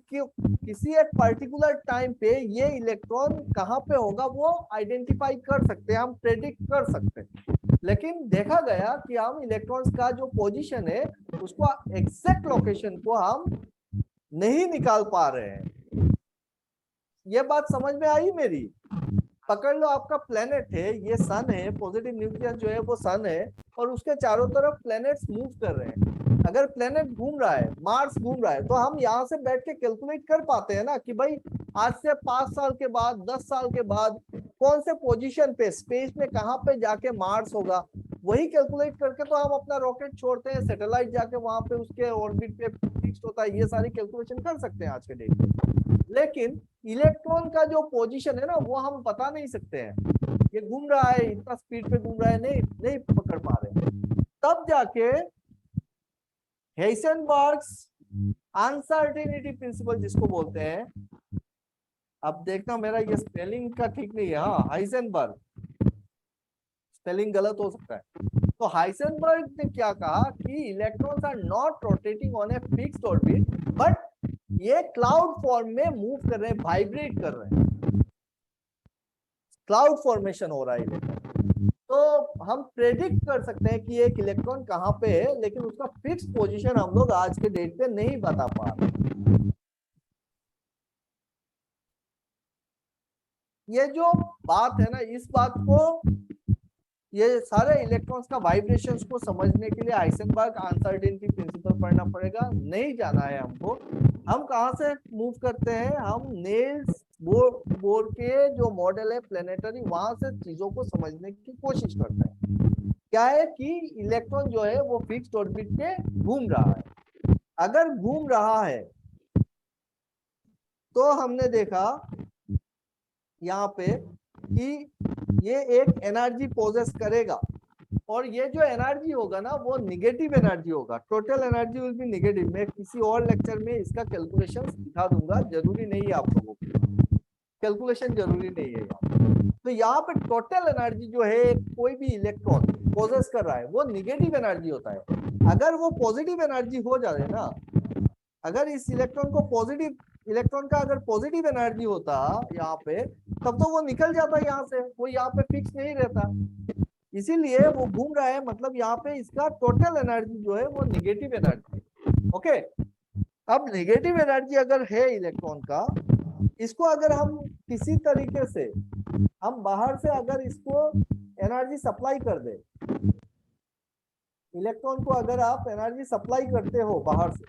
A: किसी एक पर्टिकुलर टाइम पे ये इलेक्ट्रॉन कहाँ पे होगा वो आइडेंटिफाई कर सकते हैं, हम प्रेडिक्ट कर सकते हैं। लेकिन देखा गया कि हम इलेक्ट्रॉन्स का जो पोजीशन है उसको एग्जैक्ट लोकेशन को हम नहीं निकाल पा रहे हैं। ये बात समझ में आई मेरी? पकड़ लो, आपका प्लेनेट है, ये सन है, पॉजिटिव न्यूक्लियस जो है वो सन है, और उसके चारों तरफ प्लैनेट्स मूव कर रहे हैं। अगर प्लेनेट घूम रहा है, मार्स घूम रहा है, तो हम यहाँ से बैठ के कैलकुलेट कर पाते हैं ना कि भाई आज से 5 साल के बाद, 10 साल के बाद कौन से पोजीशन पे स्पेस में कहाँ पे जाके मार्स होगा। वही कैलकुलेट करके तो हम अपना रॉकेट छोड़ते हैं, सैटेलाइट जाके वहां पे उसके ऑर्बिट पे फिक्स्ड होता है। ये सारी कैलकुलेशन कर सकते हैं आज के डेट में। लेकिन इलेक्ट्रॉन का जो पोजीशन है ना वो हम बता नहीं सकते हैं। ये घूम रहा है, इतना स्पीड पे घूम रहा है, नहीं पकड़ पा रहे। तब जाके हाइसेनबर्ग्स अनसर्टेनिटी प्रिंसिपल जिसको बोलते हैं, अब देखना मेरा ये स्पेलिंग का ठीक नहीं है, हाँ हाइसेनबर्ग, स्पेलिंग गलत हो सकता है। तो हाइसेनबर्ग ने क्या कहा कि electrons are not rotating on a fixed orbit, but ये क्लाउड फॉर्म में मूव कर रहे हैं, वाइब्रेट कर रहे हैं, क्लाउड फॉर्मेशन हो रहा है इलेक्ट्रॉन। तो हम प्रेडिक्ट कर सकते हैं कि एक इलेक्ट्रॉन कहां पे है, लेकिन उसका फिक्स पोजीशन हम लोग आज के डेट पे नहीं बता पा रहे। ये जो बात है ना, इस बात को, ये सारे इलेक्ट्रॉन्स का वाइब्रेशंस को समझने के लिए हाइसेनबर्ग अनसर्टेनिटी प्रिंसिपल पढ़ना पड़ेगा। नहीं जाना है हमको। हम कहाँ से मूव करते हैं, हम नेल्स बोर के जो मॉडल है प्लेनेटरी, वहां से चीजों को समझने की कोशिश करते हैं। क्या है कि इलेक्ट्रॉन जो है वो फिक्स्ड ऑर्बिट पे घूम रहा है। अगर घूम रहा है तो हमने देखा यहाँ पे कि ये एक एनर्जी पोजेस करेगा, और ये जो एनर्जी होगा ना वो निगेटिव एनर्जी होगा। Total energy will be negative. मैं किसी और लेक्चर में इसका कैलकुलेशन दिखा दूंगा, जरूरी नहीं है आप लोगों को, कैलकुलेशन जरूरी नहीं है। तो यहाँ पे टोटल एनर्जी जो है कोई भी इलेक्ट्रॉन पोजेस कर रहा है वो निगेटिव एनर्जी होता है। अगर वो पॉजिटिव एनर्जी हो जाए ना, अगर इस इलेक्ट्रॉन को पॉजिटिव, इलेक्ट्रॉन का अगर पॉजिटिव एनर्जी होता यहाँ पे, तब तो वो निकल जाता यहाँ से, वो यहाँ पे फिक्स नहीं रहता। इसीलिए वो घूम रहा है, मतलब यहाँ पे इसका टोटल एनर्जी जो है वो निगेटिव एनर्जी है। ओके, अब नेगेटिव एनर्जी अगर है इलेक्ट्रॉन का, इसको अगर हम किसी तरीके से हम बाहर से अगर इसको एनर्जी सप्लाई कर दे, इलेक्ट्रॉन को अगर आप एनर्जी सप्लाई करते हो बाहर से,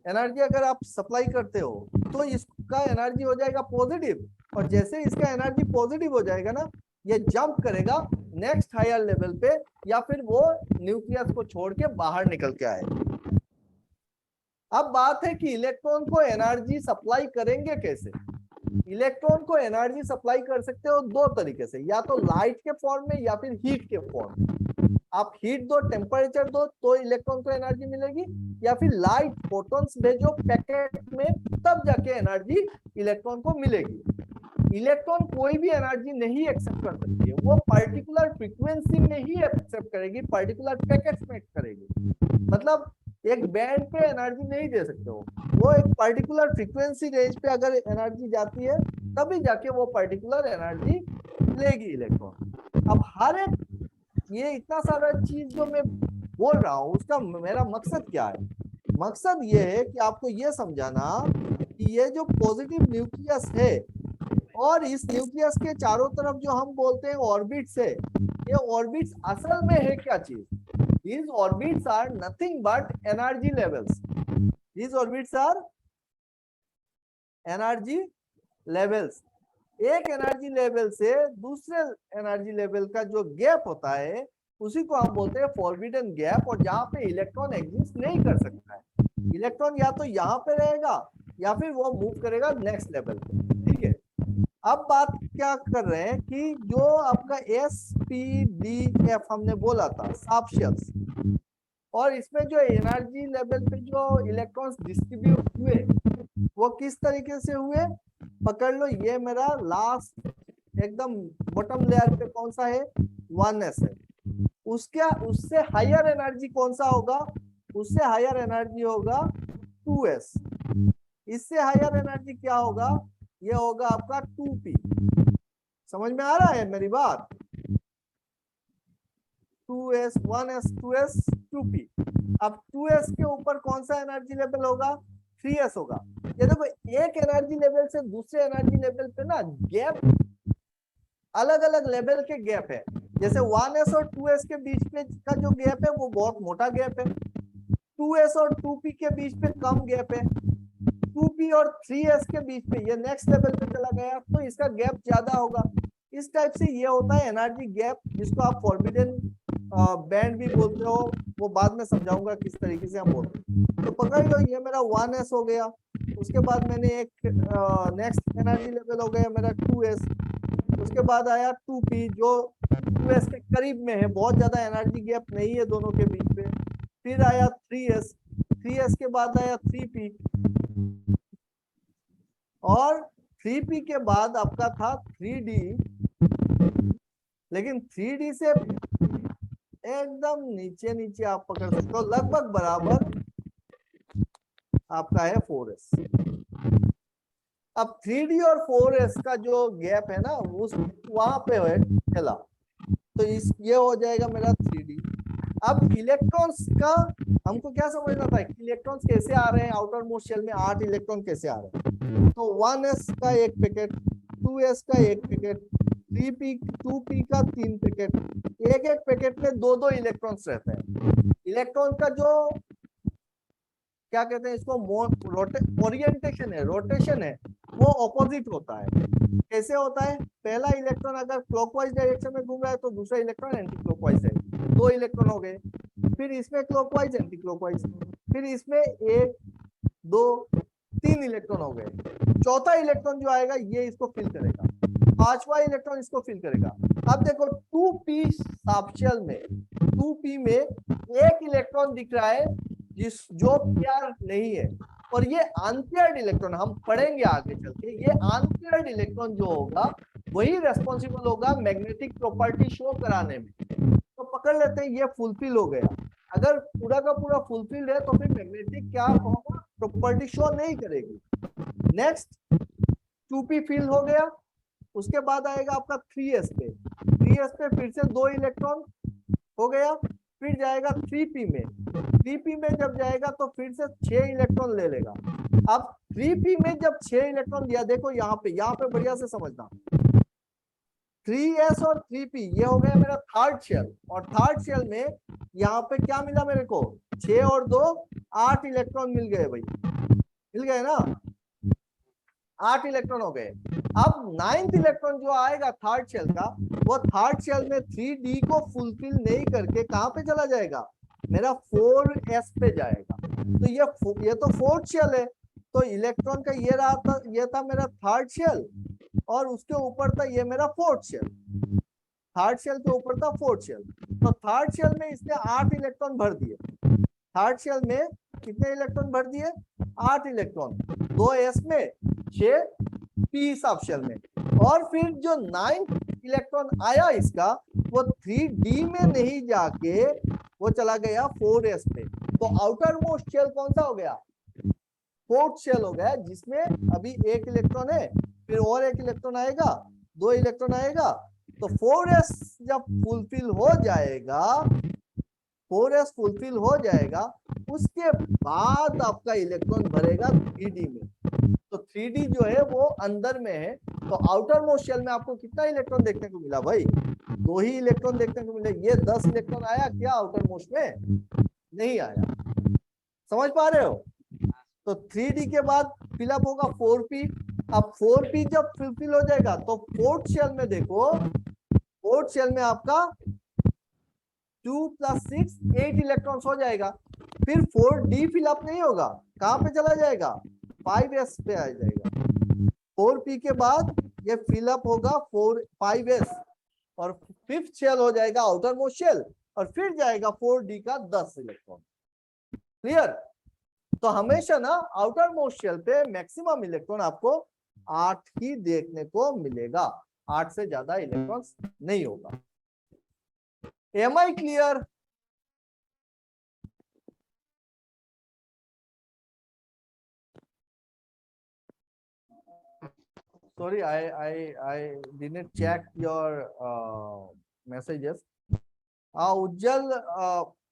A: एनर्जी अगर आप सप्लाई करते हो तो इसका एनर्जी हो जाएगा पॉजिटिव, और जैसे इसका एनर्जी पॉजिटिव हो जाएगा ना, ये जंप करेगा नेक्स्ट हायर लेवल पे, या फिर वो न्यूक्लियस को छोड़ के बाहर निकल के आएगा। अब बात है कि इलेक्ट्रॉन को एनर्जी सप्लाई करेंगे कैसे। इलेक्ट्रॉन को एनर्जी सप्लाई कर सकते हो दो तरीके से, या तो लाइट के फॉर्म में या फिर हीट के फॉर्म में। आप हीट दो, टेम्परेचर दो, तो इलेक्ट्रॉन को एनर्जी मिलेगी, या फिर लाइट फोटॉन्स भेजो पैकेट में, तब जाके एनर्जी इलेक्ट्रॉन को मिलेगी। इलेक्ट्रॉन कोई भी एनर्जी नहीं एक्सेप्ट कर सकती है, वो पर्टिकुलर फ्रीक्वेंसी में ही एक्सेप्ट करेगी, पर्टिकुलर पैकेट्स में करेगी। मतलब एक बैंड पे एनर्जी नहीं दे सकते हो, वो एक पर्टिकुलर फ्रीक्वेंसी रेंज पे अगर एनर्जी जाती है तभी जाके वो पर्टिकुलर एनर्जी लेगी इलेक्ट्रॉन। अब हर एक ये इतना सारा चीज जो मैं बोल रहा हूँ, उसका मेरा मकसद क्या है? मकसद ये है कि आपको ये समझाना कि ये जो पॉजिटिव न्यूक्लियस है और इस न्यूक्लियस के चारों तरफ जो हम बोलते हैं ऑर्बिट्स है, ये ऑर्बिट्स असल में है क्या चीज? These orbits are nothing but energy levels. These orbits are energy levels. एक एनर्जी लेवल से दूसरे एनर्जी लेवल का जो गैप होता है उसी को हम बोलते हैं फॉरबिडन गैप, और जहाँ पे इलेक्ट्रॉन एग्जिस्ट नहीं कर सकता है। इलेक्ट्रॉन या तो यहाँ पे रहेगा या फिर वो मूव करेगा नेक्स्ट लेवल पे, ठीक है। अब बात क्या कर रहे हैं कि जो आपका SPDF हमने बोला था साब्शियल्स, और इसमें जो एनर्जी लेवल पे जो इलेक्ट्रॉन्स डिस्ट्रीब्यूट हुए वो किस तरीके से हुए? पकड़ लो, ये मेरा लास्ट एकदम बॉटम लेयर पे कौन सा है? 1s है। उससे हायर एनर्जी कौन सा होगा? उससे हायर एनर्जी होगा 2s। इससे हायर एनर्जी क्या होगा? ये होगा आपका 2p। समझ में आ रहा है मेरी बात? 2s 1s 2s 2p। अब 2s के ऊपर कौन सा एनर्जी लेवल होगा? 3s होगा। ये देखो, एक एनर्जी लेवल से दूसरे एनर्जी लेवल पे ना गैप, अलग अलग लेवल के गैप है। जैसे 1s और 2s के बीच पे का जो गैप है वो बहुत मोटा गैप है, 2s और 2p के बीच पे कम गैप है, 2p और 3s के बीच पे ये नेक्स्ट लेवल पे चला गया तो इसका गैप ज्यादा होगा। इस टाइप से ये होता है एनर्जी गैप, जिसको आप फॉरबिडन बैंड भी बोलते हो, वो बाद में समझाऊंगा किस तरीके से हम बोलते हैं। तो पकड़ लो, ये मेरा 1s हो गया, उसके बाद मैंने एक नेक्स्ट एनर्जी लेवल हो गया मेरा 2s, उसके बाद आया 2p जो 2s के करीब में है, बहुत ज्यादा एनर्जी गैप नहीं है दोनों के बीच में। फिर आया 3s के बाद आया 3p, और 3p के बाद आपका था 3d, लेकिन 3d से एकदम नीचे नीचे आप पकड़ सकते हो, लगभग बराबर आपका है 4s। अब 3d और 4s का जो गैप है ना, उस वहां पे है चला, तो इस ये हो जाएगा मेरा 3d। अब इलेक्ट्रॉन्स का हमको क्या समझना था कि इलेक्ट्रॉन्स कैसे आ रहे हैं आउटर मोस्ट शेल में, 8 इलेक्ट्रॉन कैसे आ रहे हैं। तो 1s का एक पैकेट, 2s का एक पैकेट, 2p का 3 पैकेट, एक एक पैकेट में 2-2 इलेक्ट्रॉन्स रहते हैं। इलेक्ट्रॉन का जो क्या कहते हैं इसको, ओरिएंटेशन है, रोटेशन है, वो ऑपोजिट होता है। कैसे होता है? पहला इलेक्ट्रॉन अगर क्लॉकवाइज डायरेक्शन में घूम रहा है तो दूसरा इलेक्ट्रॉन एंटी क्लॉकवाइज है, 2 इलेक्ट्रॉन हो गए। फिर इसमें क्लॉकवाइज एंटी क्लॉकवाइज, फिर इसमें 1 2 3 इलेक्ट्रॉन हो गए। चौथा इलेक्ट्रॉन जो आएगा ये इसको फिल करेगा, 5वां इलेक्ट्रॉन इसको फिल करेगा। अब देखो 2p साब्शियल में 2p में एक इलेक्ट्रॉन दिख रहा है जो पेयर नहीं है, और ये अनपेयर्ड इलेक्ट्रॉन हम पढ़ेंगे आगे चल के। ये अनपेयर्ड इलेक्ट्रॉन जो होगा वही रेस्पॉन्सिबल होगा मैग्नेटिक प्रॉपर्टी शो कराने में। तो पकड़ लेते हैं ये फुलफिल हो गया। अगर पूरा का पूरा फुलफिल है तो फिर मैग्नेटिक क्या होगा, प्रॉपर्टी शो नहीं करेगी। नेक्स्ट 2p फिल हो गया, उसके बाद आएगा आपका 3s पे फिर से 2 इलेक्ट्रॉन हो गया, फिर जाएगा 3p में, 3p में जब जाएगा तो फिर से 6 इलेक्ट्रॉन ले लेगा। अब 3p में जब 6 इलेक्ट्रॉन दिया, देखो यहाँ पे बढ़िया से समझना, 3s और 3p ये हो गया मेरा थर्ड शेल, और थर्ड शेल में यहाँ पे क्या मिला मेरे को, 6 और 2 8 इलेक्ट्रॉन मिल गए भाई, मिल गए ना, 8 इलेक्ट्रॉन हो गए। अब 9th इलेक्ट्रॉन जो आएगा थर्ड शेल का, वो थर्ड शेल में 3d को फुलफिल नहीं करके कहां पे चला जाएगा, मेरा 4s पे जाएगा। तो ये तो फोर्थ शेल है, तो इलेक्ट्रॉन का ये था मेरा थर्ड शेल, और उसके ऊपर था ये मेरा फोर्थ शेल, थर्ड शेल के ऊपर था फोर्थ शेल। तो थर्ड शेल में इसने 8 इलेक्ट्रॉन भर दिए, थर्ड शेल में कितने इलेक्ट्रॉन भर दिए, 8 इलेक्ट्रॉन, 2s में 6 p सब शेल में। और फिर जो 9th इलेक्ट्रॉन आया इसका, वो 3d में नहीं जाके वो चला गया 4s पे। तो आउटर मोस्ट शेल कौन सा हो गया, फोर्थ शेल हो गया, जिसमें अभी 1 इलेक्ट्रॉन है, फिर और 1 इलेक्ट्रॉन आएगा, 2 इलेक्ट्रॉन आएगा। तो 4s जब फुलफिल हो जाएगा, 4s फुलफिल हो जाएगा, उसके बाद आपका इलेक्ट्रॉन भरेगा 3d में। तो 3d जो है वो अंदर में है। तो आउटर मोस्ट शेल में आपको कितना इलेक्ट्रॉन देखने को मिला भाई, 2 ही इलेक्ट्रॉन देखने को मिले। ये 10 इलेक्ट्रॉन आया क्या आउटर मोस्ट में, नहीं आया, समझ पा रहे हो। तो 3d के बाद फिलअप होगा 4p। अब 4p जब फिल हो जाएगा तो फोर्थ शेल में देखो, फोर्थ शेल में आपका 2 + 6 8 इलेक्ट्रॉन्स हो जाएगा। फिर 4d फिलअप नहीं होगा, कहां पे चला जाएगा, 5s पे आ जाएगा। 4p के बाद ये फिलअप होगा 5s, और फिफ्थ शेल हो जाएगा आउटर मोस्ट शेल, और फिर जाएगा 4d का 10 इलेक्ट्रॉन। क्लियर। तो हमेशा ना आउटर मोस्ट शेल पे मैक्सिमम इलेक्ट्रॉन आपको 8 ही देखने को मिलेगा, 8 से ज्यादा इलेक्ट्रॉन्स नहीं होगा। Am I clear. Sorry, I didn't check your messages. Ujjwal,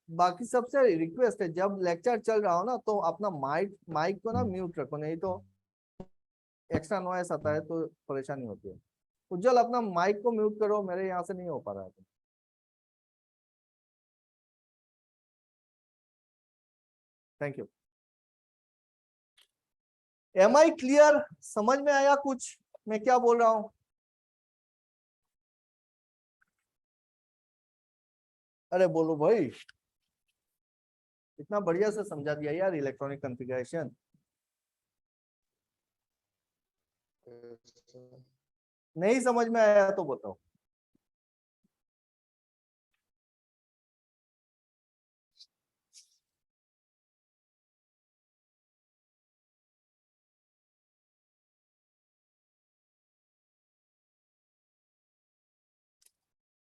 A: बाकी सबसे रिक्वेस्ट है, जब लेक्चर चल रहा हो ना तो अपना माइक को ना म्यूट रखो, नहीं तो एक्स्ट्रा नॉइस आता है तो परेशानी होती है। उज्जवल अपना माइक को म्यूट करो, मेरे यहाँ से नहीं हो पा रहा है। Thank you. Am I clear, समझ में आया कुछ मैं क्या बोल रहा हूँ। अरे बोलो भाई, इतना बढ़िया से समझा दिया यार इलेक्ट्रॉनिक कॉन्फ़िगरेशन। नहीं समझ में आया तो बताओ।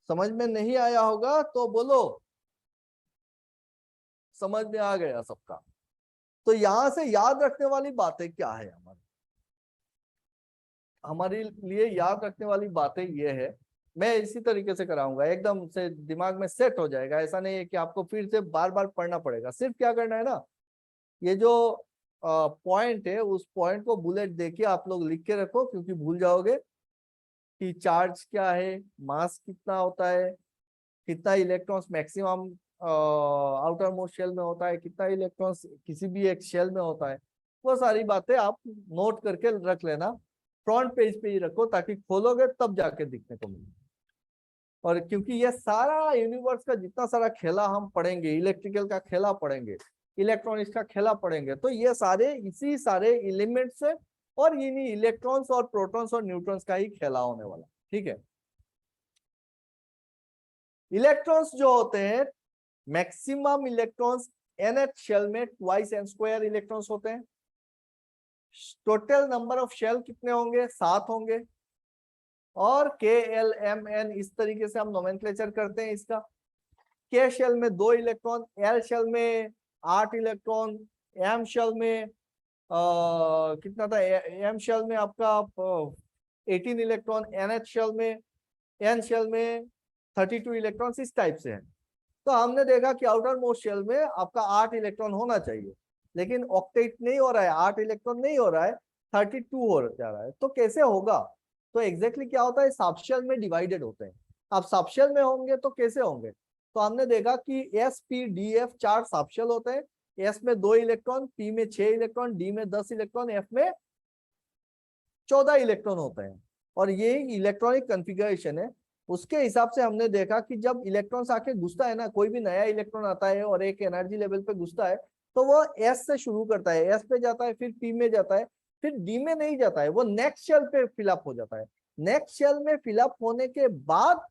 A: समझ में नहीं आया होगा तो बोलो, समझ में आ गया सबका। तो यहां से याद रखने वाली बातें क्या है, हमारे लिए याद रखने वाली बातें ये है, मैं इसी तरीके से कराऊंगा, एकदम से दिमाग में सेट हो जाएगा। ऐसा नहीं है कि आपको फिर से बार बार पढ़ना पड़ेगा। सिर्फ क्या करना है ना, ये जो पॉइंट है उस पॉइंट को बुलेट देके आप लोग लिख के रखो, क्योंकि भूल जाओगे कि चार्ज क्या है, मास कितना होता है, कितना electrons maximum outer most shell में होता है, कितना इलेक्ट्रॉन्स किसी भी एक शेल में होता है। वो सारी बातें आप नोट करके रख लेना, फ्रंट पेज पे ही रखो, ताकि खोलोगे तब जाके दिखने को मिले। और क्योंकि ये सारा यूनिवर्स का जितना सारा खेला हम पढ़ेंगे, इलेक्ट्रिकल का खेला पढ़ेंगे, इलेक्ट्रॉनिक्स का खेला पढ़ेंगे, तो ये सारे इसी सारे एलिमेंट से और इन्हीं इलेक्ट्रॉन्स और प्रोटॉन्स और न्यूट्रॉन्स का ही खेला होने वाला। ठीक है। इलेक्ट्रॉन्स जो होते हैं, मैक्सिमम इलेक्ट्रॉन्स nth शेल में ट्वाइस n² इलेक्ट्रॉन्स होते हैं। टोटल नंबर ऑफ शेल कितने होंगे, 7 होंगे। और KLMN इस तरीके से हम नोमेनक्लेचर करते हैं इसका। K शेल में 2 इलेक्ट्रॉन, L शेल में 8 इलेक्ट्रॉन, M शेल में कितना था, M शेल में आपका 18 इलेक्ट्रॉन, nth शेल में N शेल में 32 इलेक्ट्रॉन्स, इस टाइप से है। तो हमने देखा कि आउटर मोस्ट शेल में आपका 8 इलेक्ट्रॉन होना चाहिए, लेकिन ऑक्टेट नहीं हो रहा है, 8 इलेक्ट्रॉन नहीं हो रहा है, 32 हो जा रहा है। तो कैसे होगा? तो एग्जैक्टली क्या होता है, सब शेल में डिवाइडेड होते हैं। अब सब शेल में होंगे तो कैसे होंगे? तो हमने देखा कि एस पी डी एफ 4 सब शेल होते हैं। एस में 2 इलेक्ट्रॉन, पी में 6 इलेक्ट्रॉन, डी में 10 इलेक्ट्रॉन, एफ में 14 इलेक्ट्रॉन होते हैं। और ये इलेक्ट्रॉनिक कॉन्फ़िगरेशन है। उसके हिसाब से हमने देखा कि जब इलेक्ट्रॉन्स आके घुसता है ना, कोई भी नया इलेक्ट्रॉन आता है और एक एनर्जी लेवल पे घुसता है, तो वो एस से शुरू करता है, एस पे जाता है, फिर पी में जाता है, फिर डी में नहीं जाता है, वो नेक्स्ट शेल पे फिलअप हो जाता है। नेक्स्ट शेल में फिलअप होने के बाद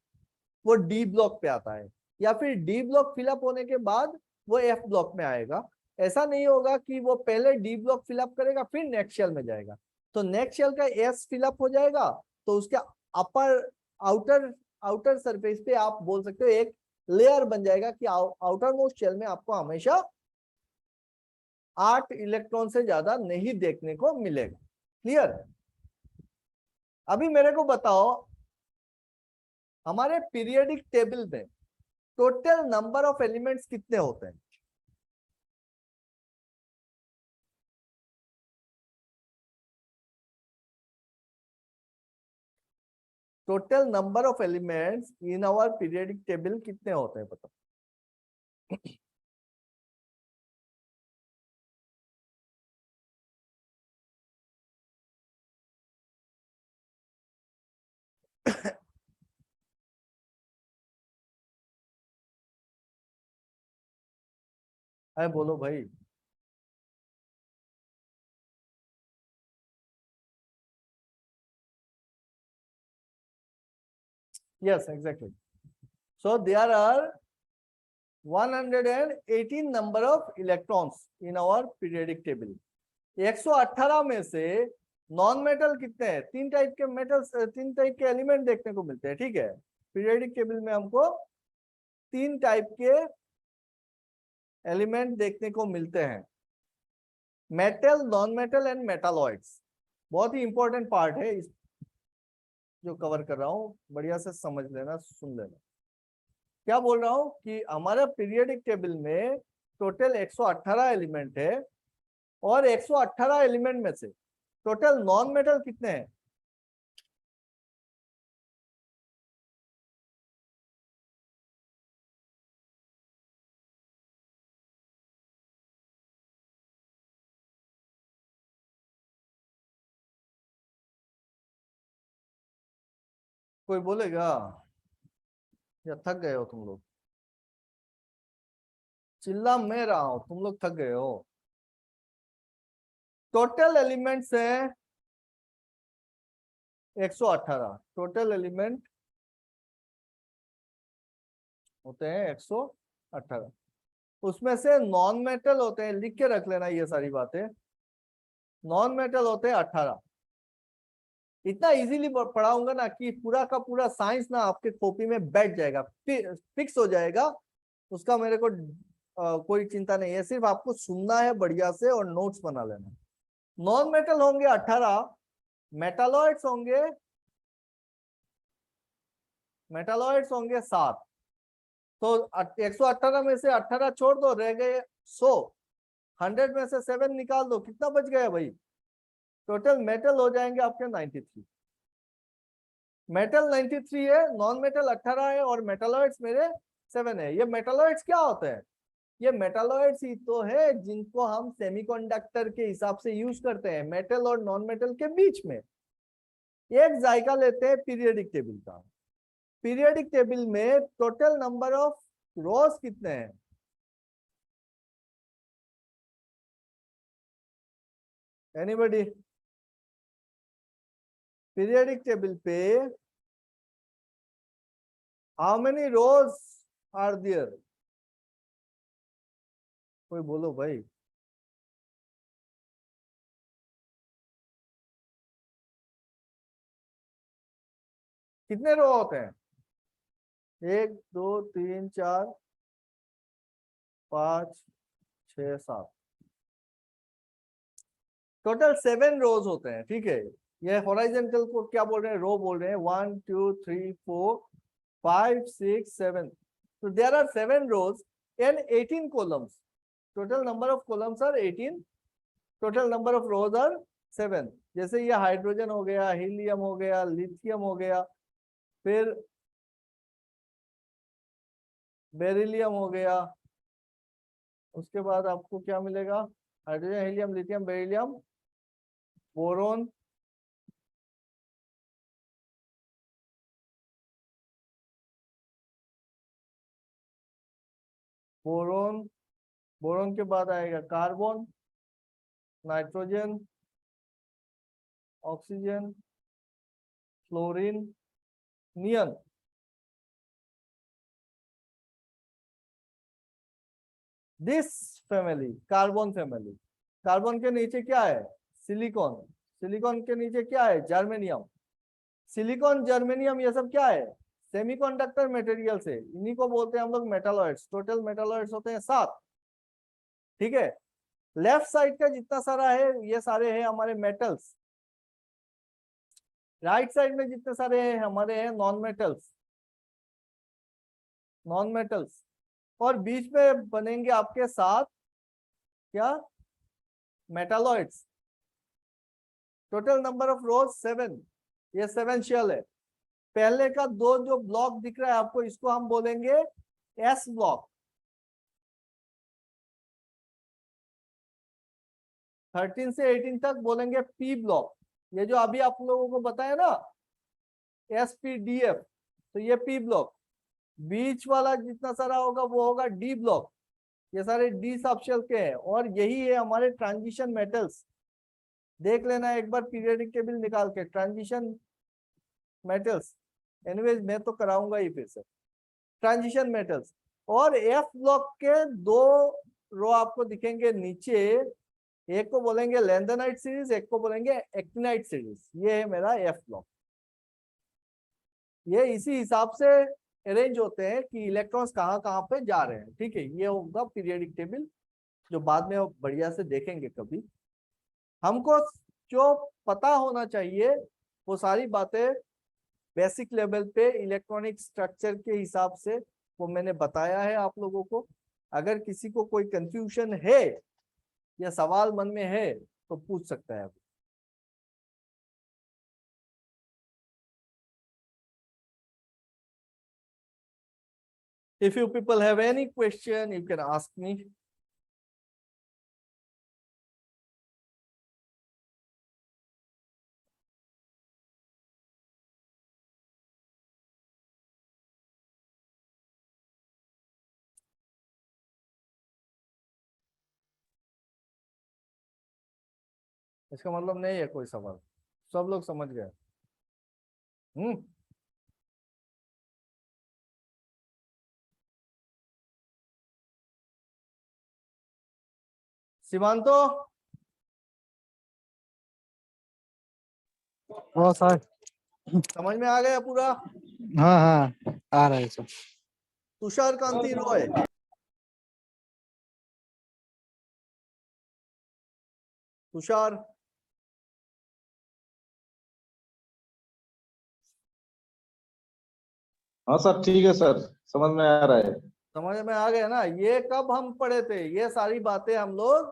A: वो डी ब्लॉक पे आता है, या फिर डी ब्लॉक फिलअप होने के बाद वो एफ ब्लॉक में आएगा। ऐसा नहीं होगा कि वो पहले डी ब्लॉक फिलअप करेगा फिर नेक्स्ट शेल में जाएगा। तो नेक्स्ट शेल का एस फिलअप हो जाएगा, तो उसके अपर आउटर सरफेस पे आप बोल सकते हो एक लेयर बन जाएगा कि आउटर मोस्ट शेल में आपको हमेशा 8 इलेक्ट्रॉन से ज्यादा नहीं देखने को मिलेगा। क्लियर? अभी मेरे को बताओ, हमारे पीरियोडिक टेबल में टोटल नंबर ऑफ एलिमेंट्स कितने होते हैं? Total number of elements in our periodic table कितने होते हैं बताओ? अरे बोलो भाई। Yes, exactly. So there are 118 number of electrons in our periodic table. 118 में से नॉन मेटल कितने हैं? 3 टाइप के मेटल्स, 3 टाइप के एलिमेंट देखने को मिलते हैं, ठीक है। पीरियोडिक टेबल में हमको 3 टाइप के एलिमेंट देखने को मिलते हैं, metal, non metal and metalloids. बहुत ही इंपॉर्टेंट पार्ट है इस जो कवर कर रहा हूँ, बढ़िया से समझ लेना, सुन लेना। क्या बोल रहा हूँ कि हमारा पीरियोडिक टेबल में टोटल 118 एलिमेंट है, और 118 एलिमेंट में से टोटल नॉन मेटल कितने हैं? कोई बोलेगा? या थक गए हो तुम लोग? चिल्ला मैं रहा हूं, तुम लोग थक गए हो। टोटल एलिमेंट्स है 118। टोटल एलिमेंट होते हैं 118। उसमें से नॉन मेटल होते हैं, लिख के रख लेना ये सारी बातें, नॉन मेटल होते हैं 18। इतना इजीली पढ़ाऊंगा ना कि पूरा का पूरा साइंस ना आपके कॉपी में बैठ जाएगा, फिक्स हो जाएगा। उसका मेरे को कोई चिंता नहीं है, सिर्फ आपको सुनना है बढ़िया से और नोट्स बना लेना। नॉन मेटल होंगे 18, मेटालॉइड्स होंगे 7। तो 118 में से 18 छोड़ दो, रह गए 100। 100 में से 7 निकाल दो, कितना बच गया भाई? टोटल मेटल हो जाएंगे आपके 93। मेटल 93 है, नॉन मेटल 18 है, और मेटालॉइड्स मेरे 7 है। ये मेटालॉइड्स क्या होते हैं? ये मेटालॉइड्स ही तो है जिनको हम सेमीकंडक्टर के हिसाब से यूज करते हैं, मेटल और नॉन मेटल के बीच में। एक जायका लेते हैं पीरियोडिक टेबल का। पीरियोडिक टेबल में टोटल नंबर ऑफ रोज कितने हैं? एनीबॉडी? पीरियोडिक टेबल पे how many rows are there? कोई बोलो भाई। कितने रो होते हैं? 1 2 3 4 5 6 7, टोटल 7 रोज होते हैं, ठीक है। ये हॉरिजॉन्टल को क्या बोल रहे हैं? रो बोल रहे हैं। 1 2 3 4 5 6 7, So there are 7 rows and 18 columns. Total number of columns are 18. Total number of rows are 7. जैसे ये हाइड्रोजन हो गया, हीलियम हो गया, लिथियम हो गया, फिर बेरिलियम हो गया, उसके बाद आपको क्या मिलेगा? Hydrogen, helium, lithium, beryllium, boron, boron के बाद आएगा carbon, nitrogen, oxygen, fluorine, neon. This family, carbon family. Carbon के नीचे क्या है? सिलिकॉन। सिलिकॉन के नीचे क्या है? जर्मेनियम। सिलिकॉन, जर्मेनियम, ये सब क्या है? सेमीकंडक्टर मटेरियल से, इन्हीं को बोलते हैं हम लोग मेटालॉइड्स। टोटल मेटालॉइड्स होते हैं 7। ठीक है। लेफ्ट साइड का जितना सारा है ये सारे हैं हमारे मेटल्स। राइट साइड में जितने सारे हैं हमारे हैं नॉन मेटल्स। Non metals. और बीच में बनेंगे आपके 7 क्या? मेटालॉइड्स। टोटल नंबर ऑफ रोज 7। ये 7 शेल है। पहले का 2 जो ब्लॉक दिख रहा है आपको, इसको हम बोलेंगे एस ब्लॉक। 13 से 18 तक बोलेंगे पी ब्लॉक। ये जो अभी आप लोगों को बताया ना SPDF, तो ये पी ब्लॉक। बीच वाला जितना सारा होगा वो होगा डी ब्लॉक। ये सारे डी सब शेल के हैं। और यही है हमारे ट्रांजिशन मेटल्स। देख लेना एक बार पीरियोडिक टेबल निकाल के, ट्रांजिशन मेटल्स। एनीवेज मैं तो कराऊंगा ही फिर से। Transition metals. और एफ ब्लॉक के 2 रो आपको दिखेंगे नीचे। एक को बोलेंगे लैंथेनाइट सीरीज, एक को बोलेंगे एक्टिनाइट सीरीज। ये है मेरा एफ ब्लॉक। ये इसी हिसाब से अरेंज होते हैं कि इलेक्ट्रॉन्स कहाँ कहाँ पे जा रहे हैं। ठीक है। ये होगा पीरियोडिक टेबल, जो बाद में बढ़िया से देखेंगे कभी। हमको जो पता होना चाहिए वो सारी बातें बेसिक लेवल पे इलेक्ट्रॉनिक स्ट्रक्चर के हिसाब से वो मैंने बताया है आप लोगों को। अगर किसी को कोई कंफ्यूजन है या सवाल मन में है तो पूछ सकता है। If you people have any question, you can ask me. इसका मतलब नहीं है कोई सवाल, सब लोग समझ गए। सीमांतो,
I: हाँ सर।
A: समझ में आ गया पूरा?
I: हाँ हाँ आ रहा है सर।
A: तुषार कांति रॉय, तुषार,
K: हाँ सर ठीक है सर, समझ में आ रहा है।
A: समझ में आ गया ना? ये कब हम पढ़े थे? ये सारी बातें हम लोग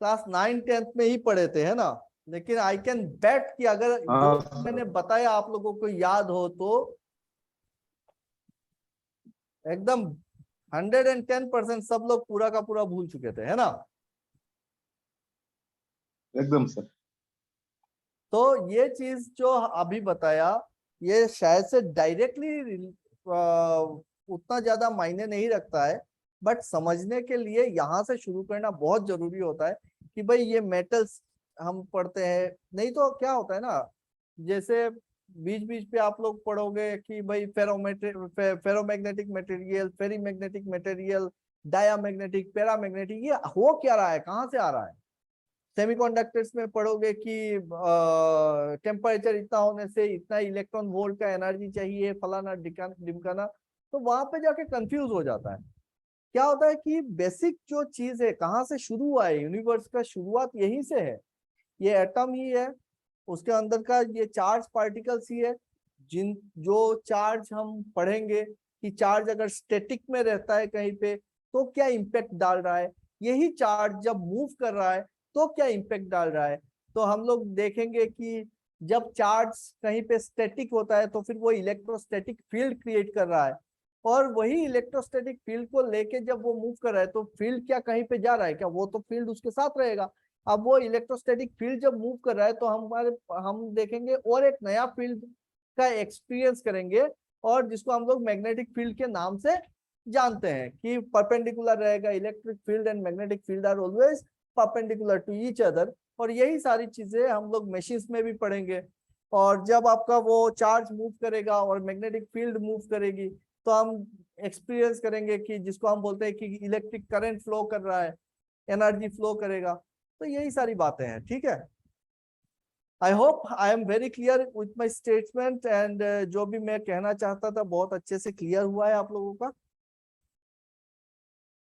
A: क्लास 9-10 में ही पढ़े थे, है ना? लेकिन आई कैन बेट कि अगर जो मैंने बताया आप लोगों को याद हो तो एकदम 110% सब लोग पूरा का पूरा भूल चुके थे, है ना?
K: एकदम सर।
A: तो ये चीज जो अभी बताया ये शायद से डायरेक्टली उतना ज्यादा मायने नहीं रखता है, बट समझने के लिए यहाँ से शुरू करना बहुत जरूरी होता है कि भाई ये मेटल्स हम पढ़ते हैं। नहीं तो क्या होता है ना, जैसे बीच बीच पे आप लोग पढ़ोगे कि भाई ferromagnetic material, ferrimagnetic material, diamagnetic, paramagnetic, ये हो क्या रहा है, कहाँ से आ रहा है? सेमीकंडक्टर्स में पढ़ोगे कि टेम्परेचर इतना होने से इतना इलेक्ट्रॉन वोल्ट का एनर्जी चाहिए, फलाना ढिमकाना। तो वहां पे जाके कंफ्यूज हो जाता है। क्या होता है कि बेसिक जो चीज है, कहाँ से शुरू हुआ है यूनिवर्स का, शुरुआत यहीं से है। ये एटम ही है, उसके अंदर का ये चार्ज पार्टिकल्स ही है, जो चार्ज हम पढ़ेंगे कि चार्ज अगर स्टैटिक में रहता है कहीं पे तो क्या इम्पैक्ट डाल रहा है, यही चार्ज जब मूव कर रहा है तो क्या इम्पैक्ट डाल रहा है। तो हम लोग देखेंगे कि जब चार्ज कहीं पे स्टैटिक होता है तो फिर वो इलेक्ट्रोस्टैटिक फील्ड क्रिएट कर रहा है, और वही इलेक्ट्रोस्टैटिक फील्ड को लेके जब वो मूव कर रहा है तो फील्ड क्या कहीं पे जा रहा है क्या, वो तो फील्ड उसके साथ रहेगा। अब वो इलेक्ट्रोस्टैटिक फील्ड जब मूव कर रहा है तो हम देखेंगे और एक नया फील्ड का एक्सपीरियंस करेंगे, और जिसको हम लोग मैग्नेटिक फील्ड के नाम से जानते हैं कि परपेंडिकुलर रहेगा। Electric field and magnetic field are always perpendicular to each other, और यही सारी चीजें हम लोग मशीन्स में भी पढ़ेंगे। और जब आपका वो चार्ज मूव करेगा और मैग्नेटिक फील्ड मूव करेगी तो हम एक्सपीरियंस करेंगे कि जिसको हम बोलते हैं कि इलेक्ट्रिक करंट फ्लो कर रहा है, एनर्जी फ्लो करेगा। तो यही सारी बातें हैं, ठीक है। I hope I am very clear with my statement, and जो भी मैं कहना चाहता था बहुत अच्छे से क्लियर हुआ है आप लोगों का।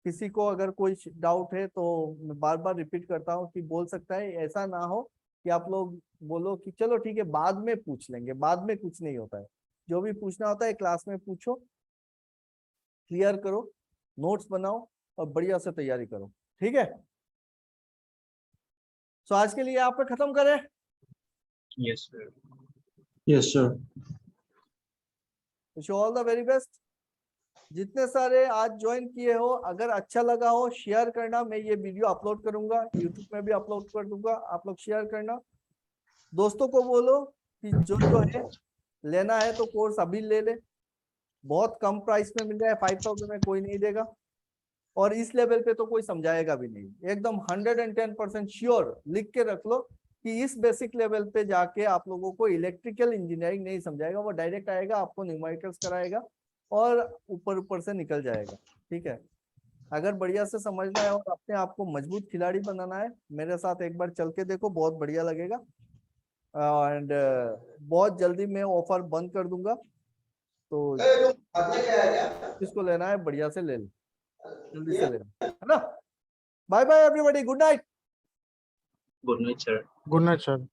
A: किसी को अगर कोई डाउट है तो मैं बार बार रिपीट करता हूँ कि बोल सकता है, ऐसा ना हो कि आप लोग बोलो कि चलो ठीक है बाद में पूछ लेंगे, बाद में कुछ नहीं होता है। जो भी पूछना होता है क्लास में पूछो, क्लियर करो, नोट्स बनाओ और बढ़िया से तैयारी करो, ठीक है। तो आज के लिए आप पे खत्म करें।
C: Yes sir.
H: Yes sir.
A: Wish you all the very best. जितने सारे आज ज्वाइन किए हो, अगर अच्छा लगा हो शेयर करना, मैं ये वीडियो अपलोड करूंगा, यूट्यूब में भी अपलोड कर दूंगा, आप लोग शेयर करना। दोस्तों को बोलो कि जो है लेना है तो कोर्स अभी ले ले, बहुत कम प्राइस में मिल रहा है, 5000 में कोई नहीं देगा, और इस लेवल पे तो कोई समझाएगा भी नहीं। एकदम 110% श्योर लिख के रख लो कि इस बेसिक लेवल पे जाके आप लोगों को इलेक्ट्रिकल इंजीनियरिंग नहीं समझाएगा, वो डायरेक्ट आएगा आपको न्यूमेरिकल्स कराएगा और ऊपर ऊपर से निकल जाएगा, ठीक है। अगर बढ़िया से समझना है और अपने आप को मजबूत खिलाड़ी बनाना है, मेरे साथ एक बार चल के देखो, बहुत बढ़िया लगेगा। एंड बहुत जल्दी मैं ऑफर बंद कर दूंगा, तो किसको लेना है बढ़िया से ले लो, जल्दी से ले लो, है ना। Bye bye everybody, good night.
C: Good night sir.
I: Good night sir.